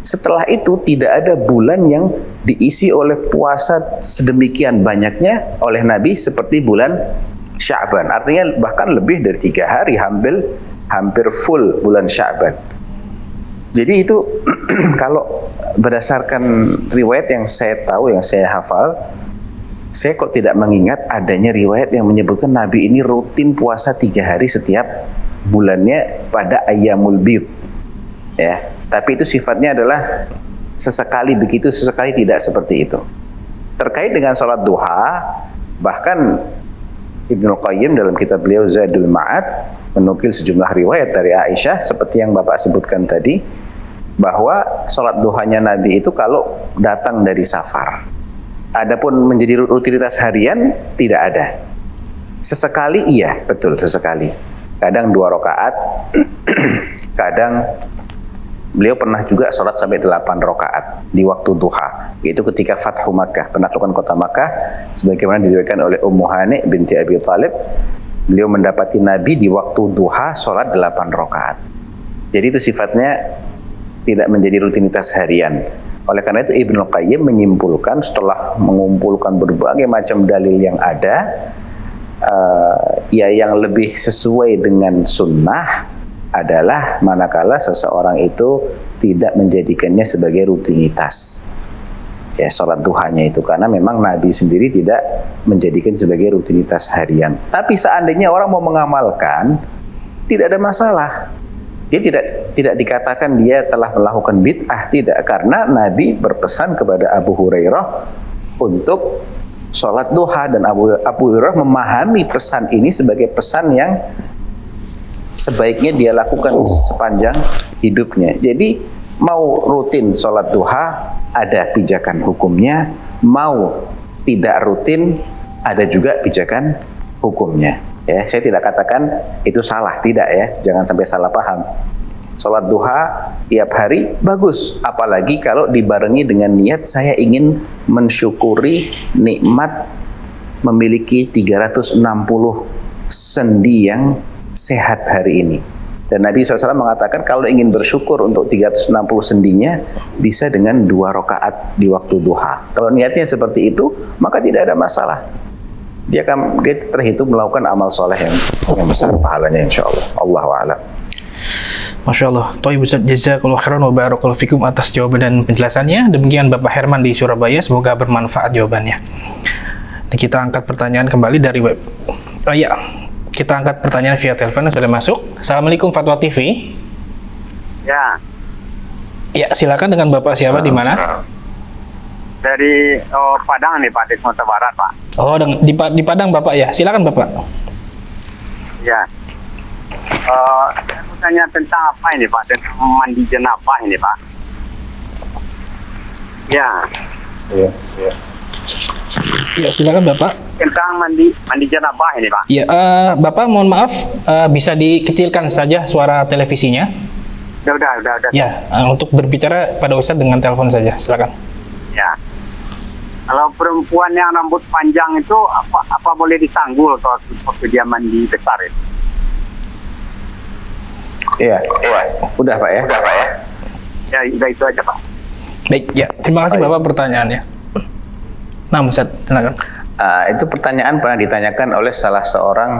Setelah itu tidak ada bulan yang diisi oleh puasa sedemikian banyaknya oleh Nabi seperti bulan Sya'ban. Artinya bahkan lebih dari 3 hari, hampir full bulan Sya'ban. Jadi itu kalau berdasarkan riwayat yang saya tahu, yang saya hafal, saya kok tidak mengingat adanya riwayat yang menyebutkan Nabi ini rutin puasa 3 hari setiap bulannya pada Ayyamul Bid. Ya, tapi itu sifatnya adalah sesekali begitu, sesekali tidak seperti itu. Terkait dengan sholat duha, bahkan Ibnu Qayyim dalam kitab beliau Zadul Ma'ad menukil sejumlah riwayat dari Aisyah seperti yang Bapak sebutkan tadi, bahwa sholat duhanya Nabi itu kalau datang dari safar. Adapun menjadi rutinitas harian tidak ada. Sesekali iya, betul, sesekali. Kadang 2 rakaat, kadang beliau pernah juga sholat sampai 8 rakaat di waktu duha. Itu ketika Fathu Makkah, penaklukan kota Makkah, sebagaimana diriwayatkan oleh Ummu Hani binti Abi Thalib. Beliau mendapati Nabi di waktu duha sholat 8 rakaat. Jadi itu sifatnya tidak menjadi rutinitas harian. Oleh karena itu Ibnu Qayyim menyimpulkan setelah mengumpulkan berbagai macam dalil yang ada, ya yang lebih sesuai dengan sunnah adalah manakala seseorang itu tidak menjadikannya sebagai rutinitas. Ya, sholat duhanya itu, karena memang Nabi sendiri tidak menjadikan sebagai rutinitas harian. Tapi seandainya orang mau mengamalkan, tidak ada masalah. Dia tidak dikatakan dia telah melakukan bid'ah, tidak, karena Nabi berpesan kepada Abu Hurairah untuk sholat duha, dan Abu Hurairah memahami pesan ini sebagai pesan yang sebaiknya dia lakukan sepanjang hidupnya. Jadi mau rutin sholat duha ada pijakan hukumnya, mau tidak rutin ada juga pijakan hukumnya. Ya, saya tidak katakan itu salah, tidak ya, jangan sampai salah paham. Sholat duha tiap hari bagus, apalagi kalau dibarengi dengan niat saya ingin mensyukuri nikmat memiliki 360 sendi yang sehat hari ini. Dan Nabi SAW mengatakan kalau ingin bersyukur untuk 360 sendinya bisa dengan 2 rakaat di waktu duha. Kalau niatnya seperti itu, maka tidak ada masalah. Dia terhitung melakukan amal soleh yang besar pahalanya, insya Allah. Allahu a'lam. Masya Allah. Thayyib Ustaz, jazakallahu khairan wa barakallahu fikum atas jawaban dan penjelasannya. Demikian Bapak Herman di Surabaya, semoga bermanfaat jawabannya. Dan kita angkat pertanyaan kembali dari web. Kita angkat pertanyaan via telepon yang sudah masuk. Assalamualaikum Fatwa TV. Ya. Ya, silakan, dengan Bapak siapa, di mana? Dari Padang nih Pak, di Sumatera Barat Pak. Oh, di Padang Bapak ya. Silakan Bapak. Ya. Saya mau tanya tentang apa ini Pak? Tentang mandi jenabah ini Pak. Ya. Ya, silakan Bapak. Tentang mandi jenabah ini Pak. Ya, Bapak mohon maaf, bisa dikecilkan saja suara televisinya. Udah. Ya, untuk berbicara pada Ustaz dengan telepon saja, silakan. Ya. Kalau perempuan yang rambut panjang itu apa boleh disanggul kalau waktu dia mandi besar itu? Iya. Udah Pak ya. Ya, udah itu aja Pak. Baik, ya. Terima kasih Bapak pertanyaannya. Nah, Ustaz, silakan. Itu pertanyaan pernah ditanyakan oleh salah seorang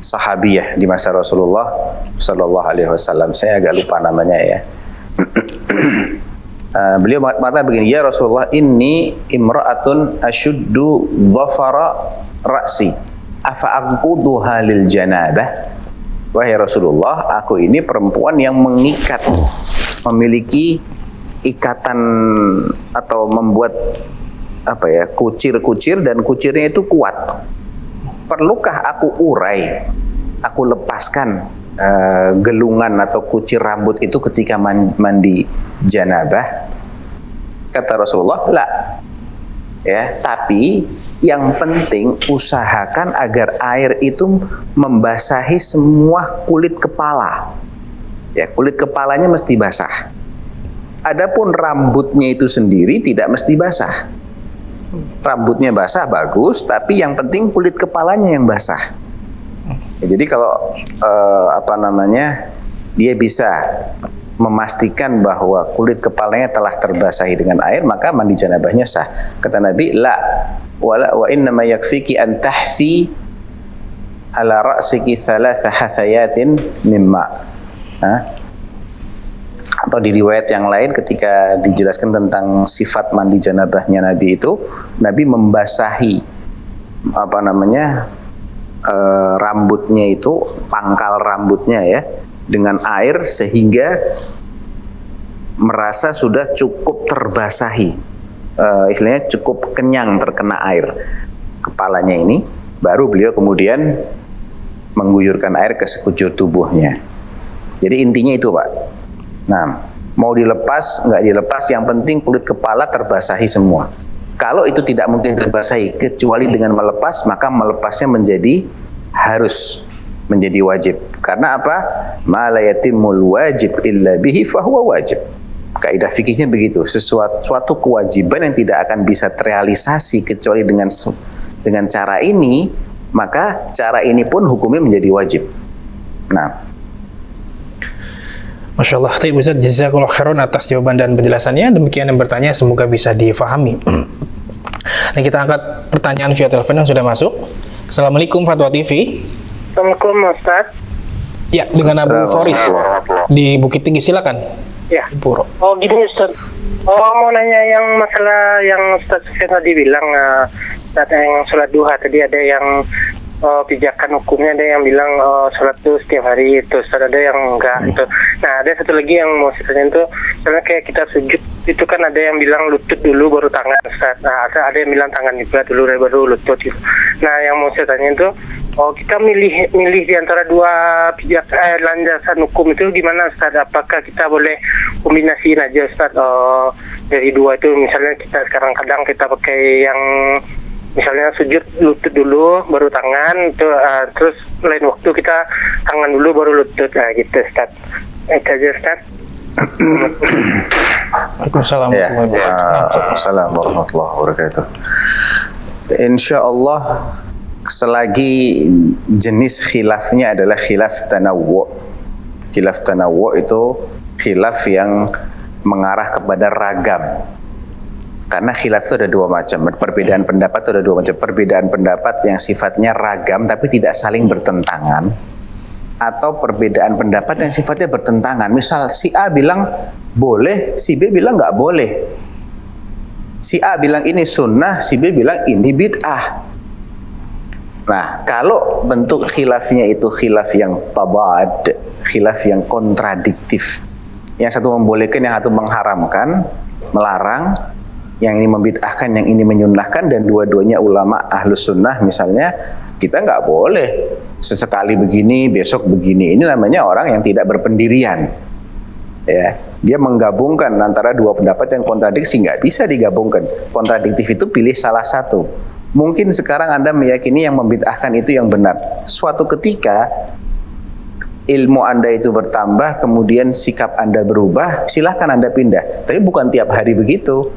sahabiyah di masa Rasulullah Sallallahu Alaihi Wasallam. Saya agak lupa namanya ya. Beliau mengatakan begini, ya Rasulullah, inni imra'atun ashuddu dhafara ra'si afa aquduha lil janabah. Wahai Rasulullah, aku ini perempuan yang mengikat, memiliki ikatan atau membuat kucir-kucir, dan kucirnya itu kuat. Perlukah aku urai, aku lepaskan gelungan atau kucir rambut itu ketika mandi janabah? Kata Rasulullah, la. Ya, tapi yang penting usahakan agar air itu membasahi semua kulit kepala. Ya, kulit kepalanya mesti basah. Adapun rambutnya itu sendiri tidak mesti basah. Rambutnya basah bagus, tapi yang penting kulit kepalanya yang basah. Ya, jadi kalau dia bisa memastikan bahwa kulit kepalanya telah terbasahi dengan air, maka mandi janabahnya sah. Kata Nabi, la wala wa inna ma yakfiki an tahthi ala ra'siki thalatha hathayatin mimma. Atau di riwayat yang lain ketika dijelaskan tentang sifat mandi janabahnya Nabi itu, Nabi membasahi rambutnya itu, pangkal rambutnya ya, dengan air sehingga merasa sudah cukup terbasahi, istilahnya cukup kenyang terkena air kepalanya ini, baru beliau kemudian mengguyurkan air ke sekujur tubuhnya. Jadi intinya itu, Pak. Nah, mau dilepas nggak dilepas, yang penting kulit kepala terbasahi semua. Kalau itu tidak mungkin terbasahi kecuali dengan melepas, maka melepasnya harus menjadi wajib. Karena apa? Ma la yatimul wajib illa bihi fahuwa wajib. Kaidah fikihnya begitu. Suatu kewajiban yang tidak akan bisa terrealisasi kecuali dengan cara ini, maka cara ini pun hukumnya menjadi wajib. Nah, Masya Allah, Taib Ustaz, jazakallahu khairan atas jawaban dan penjelasannya. Demikian yang bertanya, semoga bisa difahami. Dan kita angkat pertanyaan via telepon yang sudah masuk. Assalamualaikum Fatwa TV. Assalamualaikum Ustaz. Ya, dengan Abu Foris di Bukit Tinggi, silakan. Ya. Puro. Oh gini Ustaz. Mau nanya yang masalah yang Ustaz Sufyan tadi bilang, ada yang sholat duha tadi, ada yang pijakan hukumnya, ada yang bilang sholat itu setiap hari, terus ada yang enggak itu. Nah, ada satu lagi yang mau saya tanya itu, karena kayak kita sujud itu kan ada yang bilang lutut dulu baru tangan, Ustaz. Nah, ada yang bilang tangan juga dulu baru lutut gitu. Nah, yang mau saya tanya itu, kita milih di antara dua landasan hukum itu gimana, Ustaz? Apakah kita boleh kombinasiin aja, Ustaz, dari dua itu? Misalnya kita sekarang kadang kita pakai yang misalnya sujud lutut dulu baru tangan, terus lain waktu kita tangan dulu baru lutut, gitu, Ustaz. Itu aja, Ustaz. Waalaikumsalam warahmatullahi wabarakatuh. Insya Allah, selagi jenis khilafnya adalah khilaf tanawwu'. Khilaf tanawwu' itu khilaf yang mengarah kepada ragam. Karena khilaf itu ada dua macam, perbedaan pendapat itu ada dua macam. Perbedaan pendapat yang sifatnya ragam tapi tidak saling bertentangan, atau perbedaan pendapat yang sifatnya bertentangan. Misal si A bilang boleh, si B bilang nggak boleh. Si A bilang ini sunnah, si B bilang ini bid'ah. Nah, kalau bentuk khilafnya itu khilaf yang tabad, khilaf yang kontradiktif, yang satu membolehkan, yang satu mengharamkan, melarang, yang ini membid'ahkan, yang ini menyunnahkan, dan dua-duanya ulama ahlus sunnah misalnya, kita nggak boleh sesekali begini, besok begini. Ini namanya orang yang tidak berpendirian. Ya, dia menggabungkan antara dua pendapat yang kontradiksi, nggak bisa digabungkan. Kontradiktif itu pilih salah satu. Mungkin sekarang Anda meyakini yang membid'ahkan itu yang benar. Suatu ketika ilmu Anda itu bertambah, kemudian sikap Anda berubah, silahkan Anda pindah. Tapi bukan tiap hari begitu.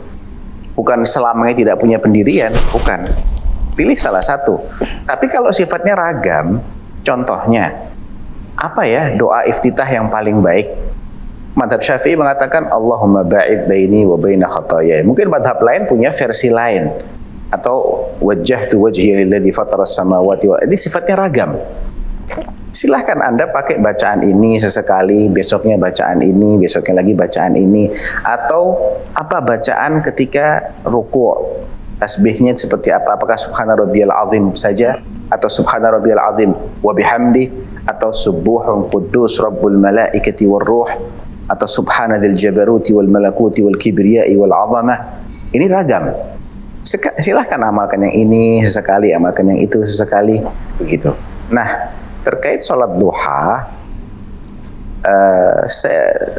Bukan selamanya tidak punya pendirian, bukan. Pilih salah satu. Tapi kalau sifatnya ragam, contohnya, apa ya doa iftitah yang paling baik? Madhab Syafi'i mengatakan Allahumma ba'id baini wa baina khataya. Mungkin madhab lain punya versi lain. Atau wajjahtu wajhiya lilladzi fataras samawati wa. Ini sifatnya ragam. Silahkan Anda pakai bacaan ini sesekali, besoknya bacaan ini, besoknya lagi bacaan ini, atau apa bacaan ketika ruku', tasbihnya seperti apa? Apakah subhana rabbiyal azim saja, atau subhana rabbiyal azim wa bihamdi, atau subuhun quddus rabbul malaikati war ruh, atau subhana dzil jabaruti wal malakuti wal kibriyai wal azamah. Ini ragam. Silahkan amalkan yang ini sesekali, amalkan yang itu sesekali, begitu. Nah, terkait sholat duha,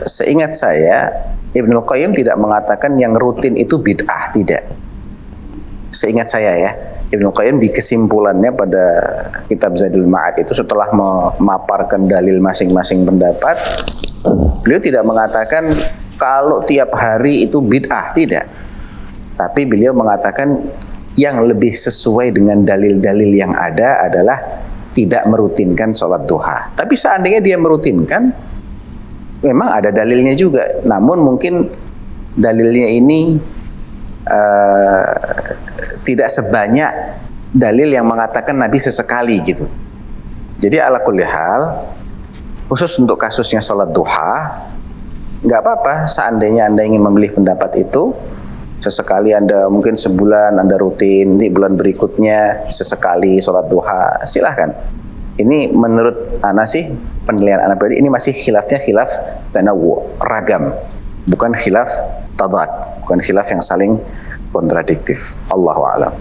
seingat saya Ibnul Qayyim tidak mengatakan yang rutin itu bid'ah, tidak. Seingat saya ya, Ibnu Qayyim di kesimpulannya pada kitab Zadul Ma'ad itu setelah memaparkan dalil masing-masing pendapat, beliau tidak mengatakan kalau tiap hari itu bid'ah, tidak. Tapi beliau mengatakan yang lebih sesuai dengan dalil-dalil yang ada adalah tidak merutinkan sholat duha. Tapi seandainya dia merutinkan, memang ada dalilnya juga. Namun mungkin dalilnya ini tidak sebanyak dalil yang mengatakan Nabi sesekali gitu. Jadi ala kulli hal, khusus untuk kasusnya sholat duha, nggak apa-apa seandainya Anda ingin memilih pendapat itu. Sesekali Anda mungkin sebulan Anda rutin, di bulan berikutnya sesekali sholat duha, silahkan. Ini menurut Ana sih, penilaian Ana pribadi, ini masih khilafnya khilaf tanawu, ragam, bukan khilaf tadad, bukan khilaf yang saling kontradiktif. Allahu a'lam.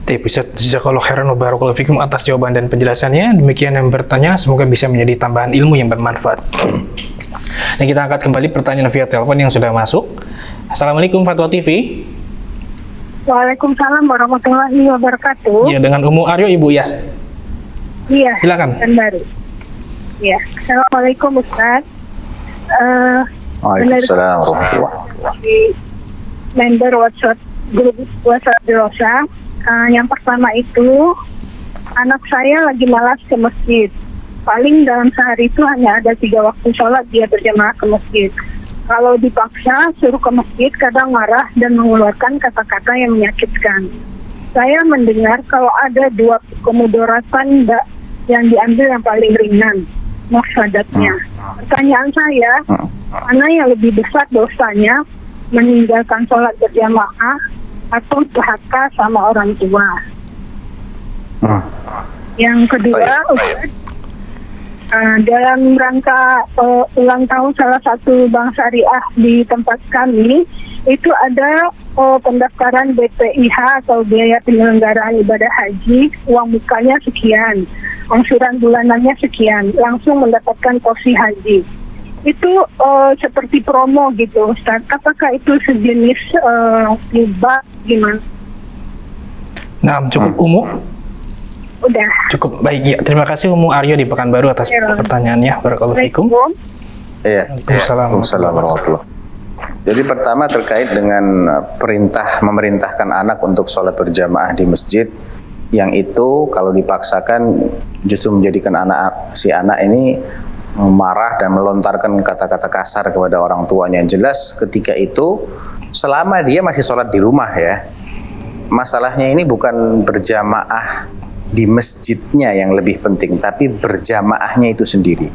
Bisa jazakallahu khairan wa barakallahu fikum atas jawaban dan penjelasannya. Demikian yang bertanya, semoga bisa menjadi tambahan ilmu yang bermanfaat. Dan kita angkat kembali pertanyaan via telepon yang sudah masuk. Assalamualaikum Fatwa TV. Waalaikumsalam warahmatullahi wabarakatuh. Ya, dengan Umu Aryo Ibu ya. Iya. Silakan. Dan baru. Ya. Assalamualaikum Ustaz. Waalaikumsalam warahmatullahi wabarakatuh. Member WhatsApp grup WhatsApp Rosa. Yang pertama itu anak saya lagi malas ke masjid. Paling dalam sehari itu hanya ada 3 waktu sholat dia berjamaah ke masjid. Kalau dipaksa suruh ke masjid kadang marah dan mengeluarkan kata-kata yang menyakitkan. Saya mendengar kalau ada 2 kemudoratan yang diambil yang paling ringan, mafsadatnya. Pertanyaan saya, mana yang lebih besar dosanya, meninggalkan sholat berjamaah atau durhaka sama orang tua? Yang kedua, dalam rangka ulang tahun salah satu bank syariah di tempat kami, itu ada pendaftaran BPIH atau biaya penyelenggaraan ibadah haji, uang mukanya sekian, angsuran bulanannya sekian, langsung mendapatkan porsi haji. Itu seperti promo gitu, Ustaz. Apakah itu sejenis riba gimana? Nah, cukup Umu. Udah. Cukup baik ya. Terima kasih Umu Aryo di Pekanbaru atas pertanyaannya. Barakallahu fikum. Iya. Waalaikumsalam warahmatullahi. Jadi pertama terkait dengan memerintahkan anak untuk sholat berjamaah di masjid, yang itu kalau dipaksakan justru menjadikan si anak ini marah dan melontarkan kata-kata kasar kepada orang tuanya. Jelas ketika itu selama dia masih sholat di rumah ya, masalahnya ini bukan berjamaah di masjidnya yang lebih penting, tapi berjamaahnya itu sendiri.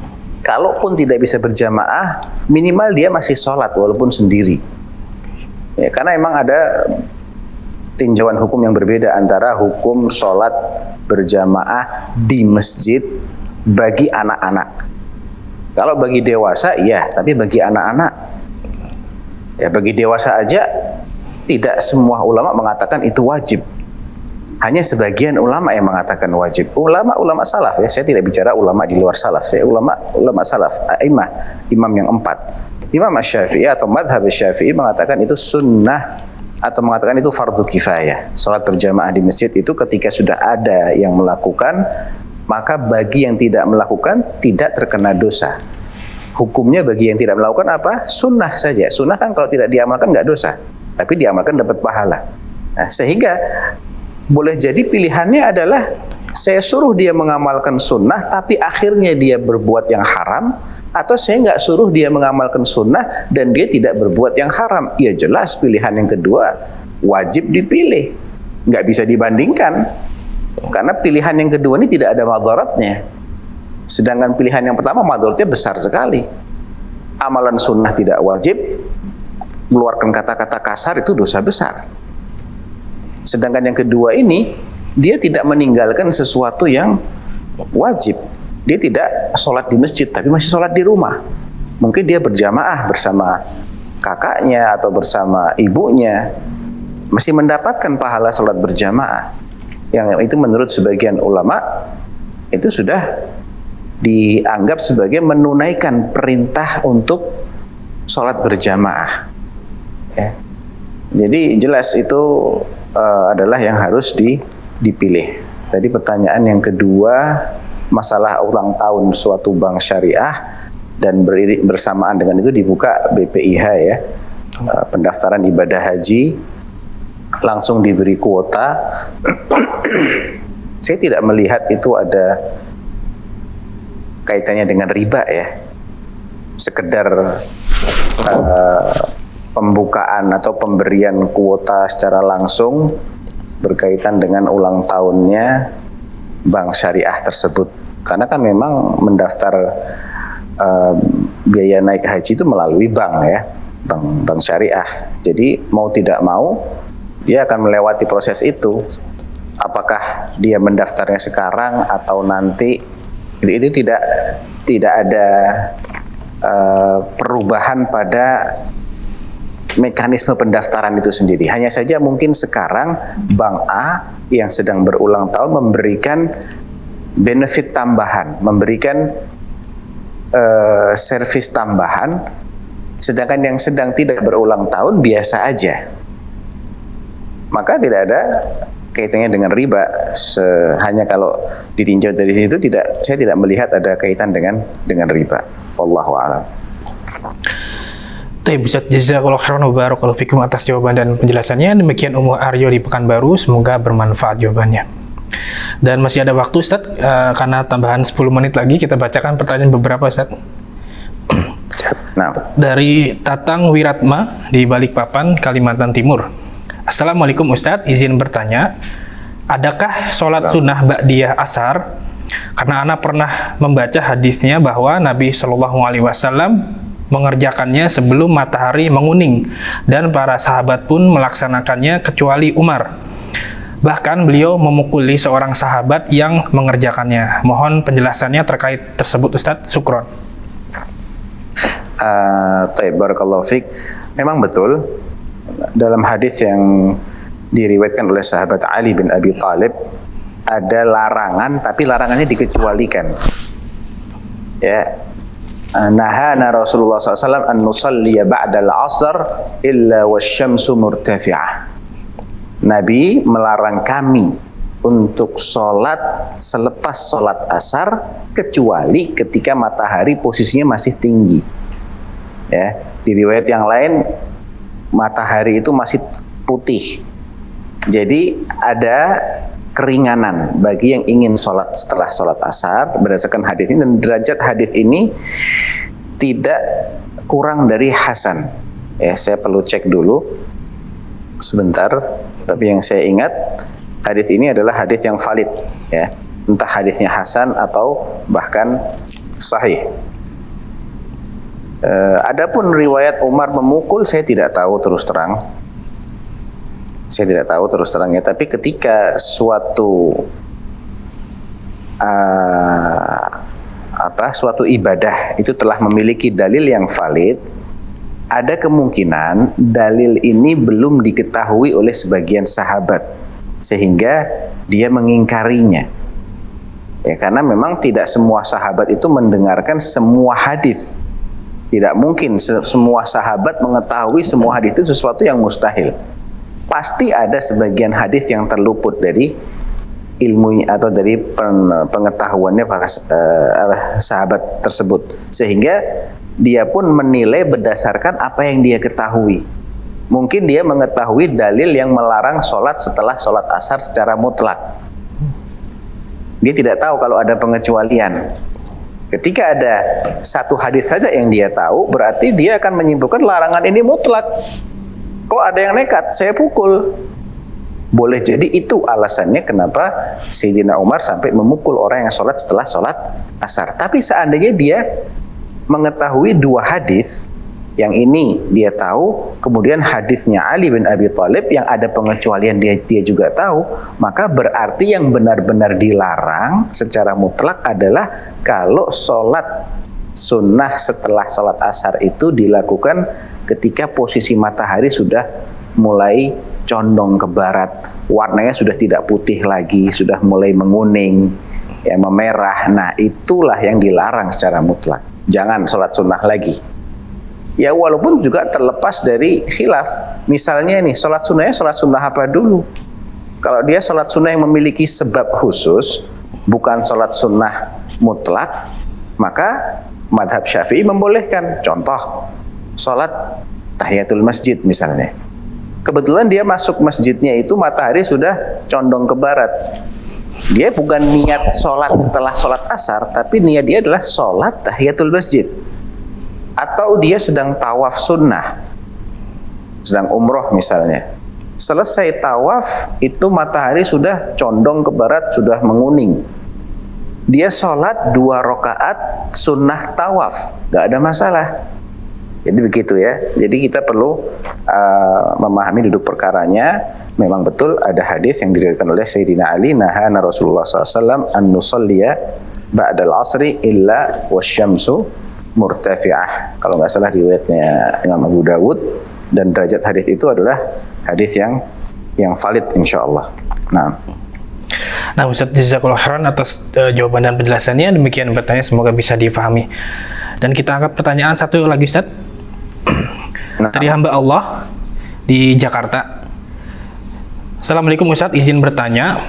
Kalaupun tidak bisa berjamaah, minimal dia masih sholat walaupun sendiri. Ya, karena memang ada tinjauan hukum yang berbeda antara hukum sholat berjamaah di masjid bagi anak-anak. Kalau bagi dewasa, iya, tapi bagi anak-anak, ya bagi dewasa aja, tidak semua ulama mengatakan itu wajib. Hanya sebagian ulama yang mengatakan wajib. Ulama salaf ya, saya tidak bicara ulama di luar salaf. Saya ulama salaf, imam yang 4. Imam Syafi'i atau madhab Syafi'i mengatakan itu sunnah atau mengatakan itu fardu kifayah. Salat berjamaah di masjid itu ketika sudah ada yang melakukan, maka bagi yang tidak melakukan tidak terkena dosa. Hukumnya bagi yang tidak melakukan apa? Sunnah saja. Sunnah kan kalau tidak diamalkan nggak dosa, tapi diamalkan dapat pahala. Nah, sehingga boleh jadi pilihannya adalah saya suruh dia mengamalkan sunnah tapi akhirnya dia berbuat yang haram, atau saya nggak suruh dia mengamalkan sunnah dan dia tidak berbuat yang haram. Ya jelas pilihan yang kedua wajib dipilih, nggak bisa dibandingkan, karena pilihan yang kedua ini tidak ada madaratnya, sedangkan pilihan yang pertama madaratnya besar sekali. Amalan sunnah tidak wajib, mengeluarkan kata-kata kasar itu dosa besar. Sedangkan yang kedua ini, dia tidak meninggalkan sesuatu yang wajib. Dia tidak sholat di masjid, tapi masih sholat di rumah. Mungkin dia berjamaah bersama kakaknya atau bersama ibunya, masih mendapatkan pahala sholat berjamaah. Yang itu menurut sebagian ulama, itu sudah dianggap sebagai menunaikan perintah untuk sholat berjamaah. Ya. Jadi jelas itu adalah yang harus dipilih. Tadi pertanyaan yang kedua, masalah ulang tahun suatu bank syariah dan bersamaan dengan itu dibuka BPIH ya, pendaftaran ibadah haji, langsung diberi kuota. Saya tidak melihat itu ada kaitannya dengan riba ya. Sekedar pembukaan atau pemberian kuota secara langsung berkaitan dengan ulang tahunnya bank syariah tersebut. Karena kan memang mendaftar biaya naik haji itu melalui bank ya, bank syariah. Jadi mau tidak mau dia akan melewati proses itu. Apakah dia mendaftarnya sekarang atau nanti, itu tidak ada perubahan pada mekanisme pendaftaran itu sendiri. Hanya saja mungkin sekarang Bank A yang sedang berulang tahun memberikan benefit tambahan, memberikan servis tambahan, sedangkan yang sedang tidak berulang tahun biasa aja. Maka tidak ada kaitannya dengan riba. Hanya kalau ditinjau dari situ, saya tidak melihat ada kaitan dengan riba. Wallahu a'lam. Ustaz, jazakallahu khairan wa barakallahu fikum atas jawaban dan penjelasannya. Demikian Ummu Aryo di Pekanbaru, semoga bermanfaat jawabannya. Dan masih ada waktu Ustaz, karena tambahan 10 menit lagi kita bacakan pertanyaan beberapa Ustaz. Nah, dari Tatang Wiratma di Balikpapan, Kalimantan Timur. Assalamualaikum Ustaz, izin bertanya, adakah sholat sunnah ba'diyah asar? Karena Ana pernah membaca hadisnya bahwa Nabi Shallallahu Alaihi Wasallam mengerjakannya sebelum matahari menguning dan para sahabat pun melaksanakannya kecuali Umar. Bahkan beliau memukuli seorang sahabat yang mengerjakannya. Mohon penjelasannya terkait tersebut Ustaz. Syukron. Barakallahu fiik. Memang betul dalam hadis yang diriwayatkan oleh sahabat Ali bin Abi Thalib ada larangan, tapi larangannya dikecualikan. Ya, nahana Rasulullah SAW an nusalliya ba'dal asr illa wasyamsu murtafi'ah. Nabi melarang kami untuk sholat selepas sholat asar kecuali ketika matahari posisinya masih tinggi. Ya, di riwayat yang lain matahari itu masih putih. Jadi ada keringanan bagi yang ingin sholat setelah sholat asar berdasarkan hadis ini, dan derajat hadis ini tidak kurang dari hasan. Ya, saya perlu cek dulu sebentar, tapi yang saya ingat hadis ini adalah hadis yang valid, ya, entah hadisnya hasan atau bahkan sahih. Adapun riwayat Umar memukul, saya tidak tahu terus terang. Saya tidak tahu terus terangnya, tapi ketika suatu suatu ibadah itu telah memiliki dalil yang valid, ada kemungkinan dalil ini belum diketahui oleh sebagian sahabat sehingga dia mengingkarinya. Ya, karena memang tidak semua sahabat itu mendengarkan semua hadis. Tidak mungkin semua sahabat mengetahui semua hadis itu sesuatu yang mustahil. Pasti ada sebagian hadis yang terluput dari ilmunya atau dari pengetahuannya para sahabat tersebut, sehingga dia pun menilai berdasarkan apa yang dia ketahui. Mungkin dia mengetahui dalil yang melarang sholat setelah sholat asar secara mutlak. Dia tidak tahu kalau ada pengecualian. Ketika ada satu hadis saja yang dia tahu, berarti dia akan menyimpulkan larangan ini mutlak. Kok ada yang nekat, saya pukul. Boleh jadi itu alasannya kenapa Sayyidina Umar sampai memukul orang yang sholat setelah sholat asar. Tapi seandainya dia mengetahui dua hadis, yang ini dia tahu, kemudian hadisnya Ali bin Abi Thalib yang ada pengecualian dia juga tahu, maka berarti yang benar-benar dilarang secara mutlak adalah kalau sholat sunnah setelah sholat asar itu dilakukan ketika posisi matahari sudah mulai condong ke barat, warnanya sudah tidak putih lagi, sudah mulai menguning, ya, memerah. Nah, itulah yang dilarang secara mutlak. Jangan sholat sunnah lagi. Ya, walaupun juga terlepas dari khilaf. Misalnya nih, sholat sunnah apa dulu? Kalau dia sholat sunnah yang memiliki sebab khusus, bukan sholat sunnah mutlak, maka madhab Syafi'i membolehkan. Contoh, sholat tahiyatul masjid misalnya. Kebetulan dia masuk masjidnya itu matahari sudah condong ke barat. Dia bukan niat sholat setelah sholat asar, tapi niat dia adalah sholat tahiyatul masjid. Atau dia sedang tawaf sunnah, sedang umroh misalnya. Selesai tawaf, itu matahari sudah condong ke barat, sudah menguning. Dia sholat 2 rakaat sunnah tawaf, gak ada masalah. Jadi begitu ya. Jadi kita perlu memahami duduk perkaranya. Memang betul ada hadis yang diriwayatkan oleh Sayyidina Ali, nahana Rasulullah SAW an nusalliya ba'dal asri illa wasyamsu murtafi'ah. Kalau nggak salah riwayatnya Imam Abu Dawud, dan derajat hadis itu adalah hadis yang valid insyaallah. Nah, Ustaz jazakallahu khairan atas jawaban dan penjelasannya. Demikian bertanya, semoga bisa difahami. Dan kita angkat pertanyaan satu lagi, Ustaz. Dari hamba Allah di Jakarta. Assalamualaikum Ustaz, izin bertanya,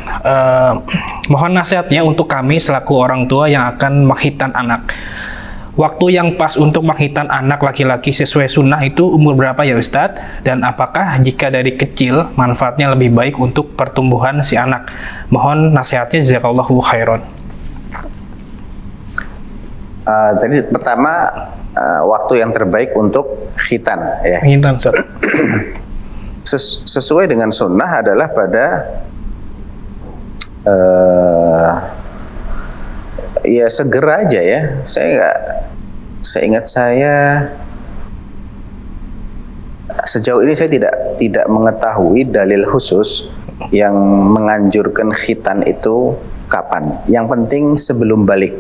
mohon nasihatnya untuk kami selaku orang tua yang akan mengkhitan anak. Waktu yang pas untuk mengkhitan anak laki-laki sesuai sunnah itu umur berapa ya Ustadz? Dan apakah jika dari kecil manfaatnya lebih baik untuk pertumbuhan si anak? Mohon nasihatnya, jazakallahu khairan. Tadi pertama, waktu yang terbaik untuk khitan ya. Khitan, Ustaz. Sesuai dengan sunnah adalah pada ya segera aja ya. Seingat saya sejauh ini saya tidak mengetahui dalil khusus yang menganjurkan khitan itu kapan. Yang penting sebelum balik.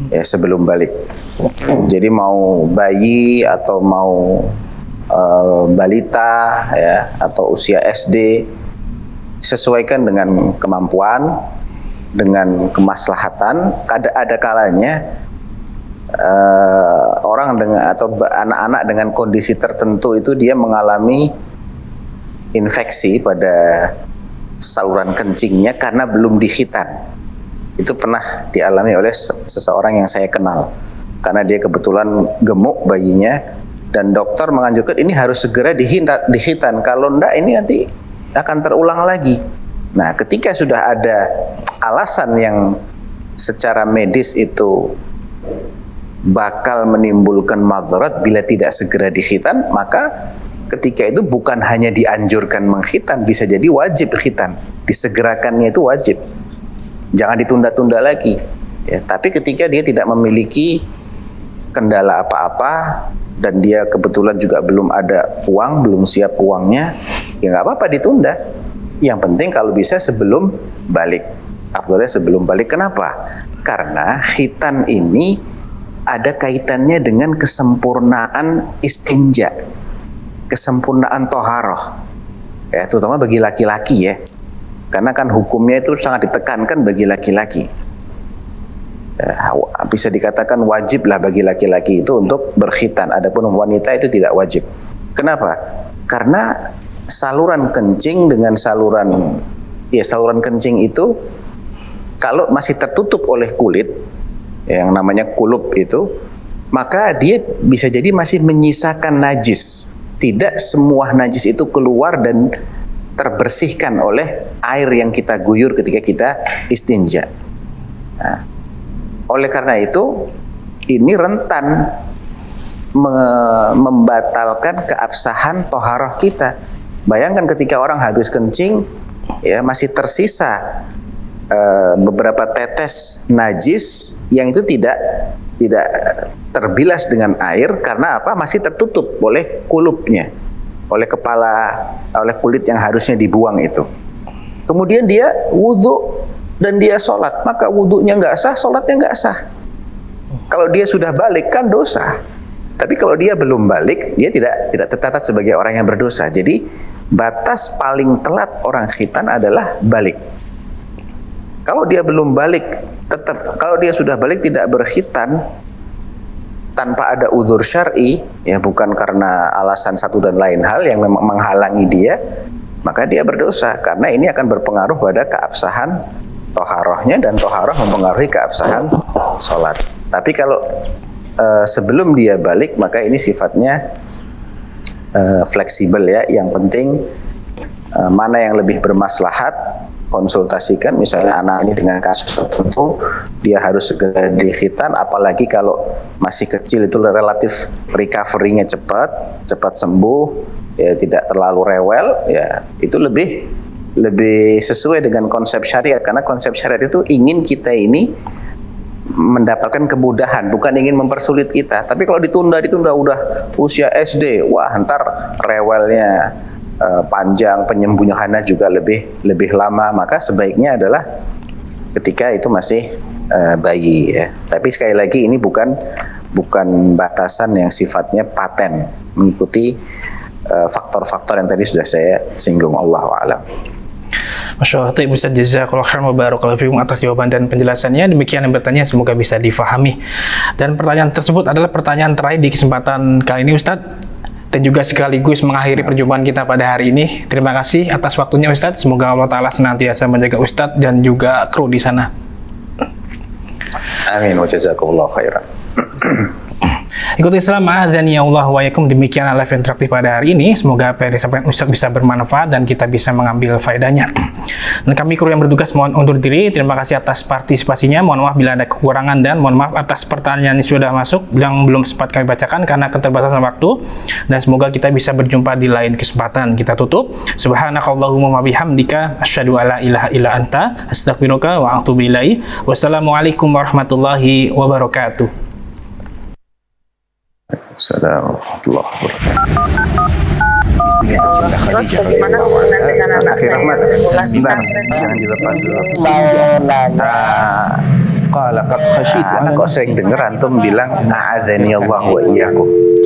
Ya, sebelum balik. Jadi mau bayi atau mau balita ya, atau usia SD, sesuaikan dengan kemampuan, dengan kemaslahatan. Ada kalanya orang dengan atau anak-anak dengan kondisi tertentu itu dia mengalami infeksi pada saluran kencingnya karena belum dikhitan. Itu pernah dialami oleh seseorang yang saya kenal, karena dia kebetulan gemuk bayinya, dan dokter menganjurkan ini harus segera dikhitan. Kalau enggak ini nanti akan terulang lagi. Nah, ketika sudah ada alasan yang secara medis itu bakal menimbulkan madarat bila tidak segera dikhitan, maka ketika itu bukan hanya dianjurkan mengkhitan, bisa jadi wajib khitan. Disegerakannya itu wajib. Jangan ditunda-tunda lagi. Ya, tapi ketika dia tidak memiliki kendala apa-apa dan dia kebetulan juga belum ada uang, belum siap uangnya, ya nggak apa-apa ditunda. Yang penting kalau bisa sebelum balik. Afdalnya sebelum balik. Kenapa? Karena khitan ini ada kaitannya dengan kesempurnaan istinja, kesempurnaan toharoh, ya, terutama bagi laki-laki ya, karena kan hukumnya itu sangat ditekankan bagi laki-laki. Bisa dikatakan wajib lah bagi laki-laki itu untuk berkhitan, adapun wanita itu tidak wajib. Kenapa? Karena saluran kencing dengan saluran kencing itu kalau masih tertutup oleh kulit, yang namanya kulub itu, maka dia bisa jadi masih menyisakan najis. Tidak semua najis itu keluar dan terbersihkan oleh air yang kita guyur ketika kita istinja. Nah, oleh karena itu ini rentan membatalkan keabsahan toharoh kita. Bayangkan ketika orang habis kencing, ya masih tersisa beberapa tetes najis yang itu tidak terbilas dengan air karena apa? Masih tertutup oleh kulubnya, oleh kulit yang harusnya dibuang itu. Kemudian dia wudhu dan dia sholat, maka wudhunya nggak sah, sholatnya nggak sah. Kalau dia sudah balik kan dosa, tapi kalau dia belum balik dia tidak tercatat sebagai orang yang berdosa. Jadi batas paling telat orang khitan adalah balik. Kalau dia belum balik, kalau dia sudah balik tidak berkhitan tanpa ada udzur syar'i, ya bukan karena alasan satu dan lain hal yang memang menghalangi dia, maka dia berdosa karena ini akan berpengaruh pada keabsahan toharohnya, dan toharoh mempengaruhi keabsahan sholat. Tapi kalau sebelum dia balik, maka ini sifatnya fleksibel ya. Yang penting mana yang lebih bermaslahat, konsultasikan. Misalnya anak ini dengan kasus tertentu dia harus segera dikhitan, apalagi kalau masih kecil itu relatif recovery-nya cepat sembuh ya, tidak terlalu rewel ya, itu lebih sesuai dengan konsep syariat, karena konsep syariat itu ingin kita ini mendapatkan kemudahan, bukan ingin mempersulit kita. Tapi kalau ditunda udah usia SD, wah ntar rewelnya panjang, penyembuhannya juga lebih lama. Maka sebaiknya adalah ketika itu masih bayi ya. Tapi sekali lagi ini bukan batasan yang sifatnya paten, mengikuti faktor-faktor yang tadi sudah saya singgung. Allahu a'lam. Masya Allah, Ibu Ustaz, jazakallahu khairan wa barakallahu fikum atas jawaban dan penjelasannya. Demikian yang bertanya, semoga bisa difahami. Dan pertanyaan tersebut adalah pertanyaan terakhir di kesempatan kali ini, Ustaz, dan juga sekaligus mengakhiri perjumpaan kita pada hari ini. Terima kasih atas waktunya, Ustaz. Semoga Allah Ta'ala senantiasa menjaga Ustaz dan juga kru di sana. Amin wa jazakumullahu khairan. Ikuti Islam a'adzani ya Allah wa yakum. Demikian live interaktif pada hari ini. Semoga apa yang disampaikan Ustaz bisa bermanfaat dan kita bisa mengambil faedahnya. Dan kami kru yang bertugas mohon undur diri. Terima kasih atas partisipasinya. Mohon maaf bila ada kekurangan, dan mohon maaf atas pertanyaan yang sudah masuk yang belum sempat kami bacakan karena keterbatasan waktu. Dan semoga kita bisa berjumpa di lain kesempatan. Kita tutup. Subhanakallahumma wa bihamdika asyhadu alla ilaha illa anta astaghfiruka wa atubu ilaik. Wassalamualaikum warahmatullahi wabarakatuh. Assalamualaikum warahmatullahi wabarakatuh. Istrinya tercinta Khadijah radhiyallahu anha. Akhir Rahmat, sebentar, jangan dilepas dulu. Qala qad khasyitu. Anak kok sering dengar antum bilang a'adzani Allah wa iyyakum.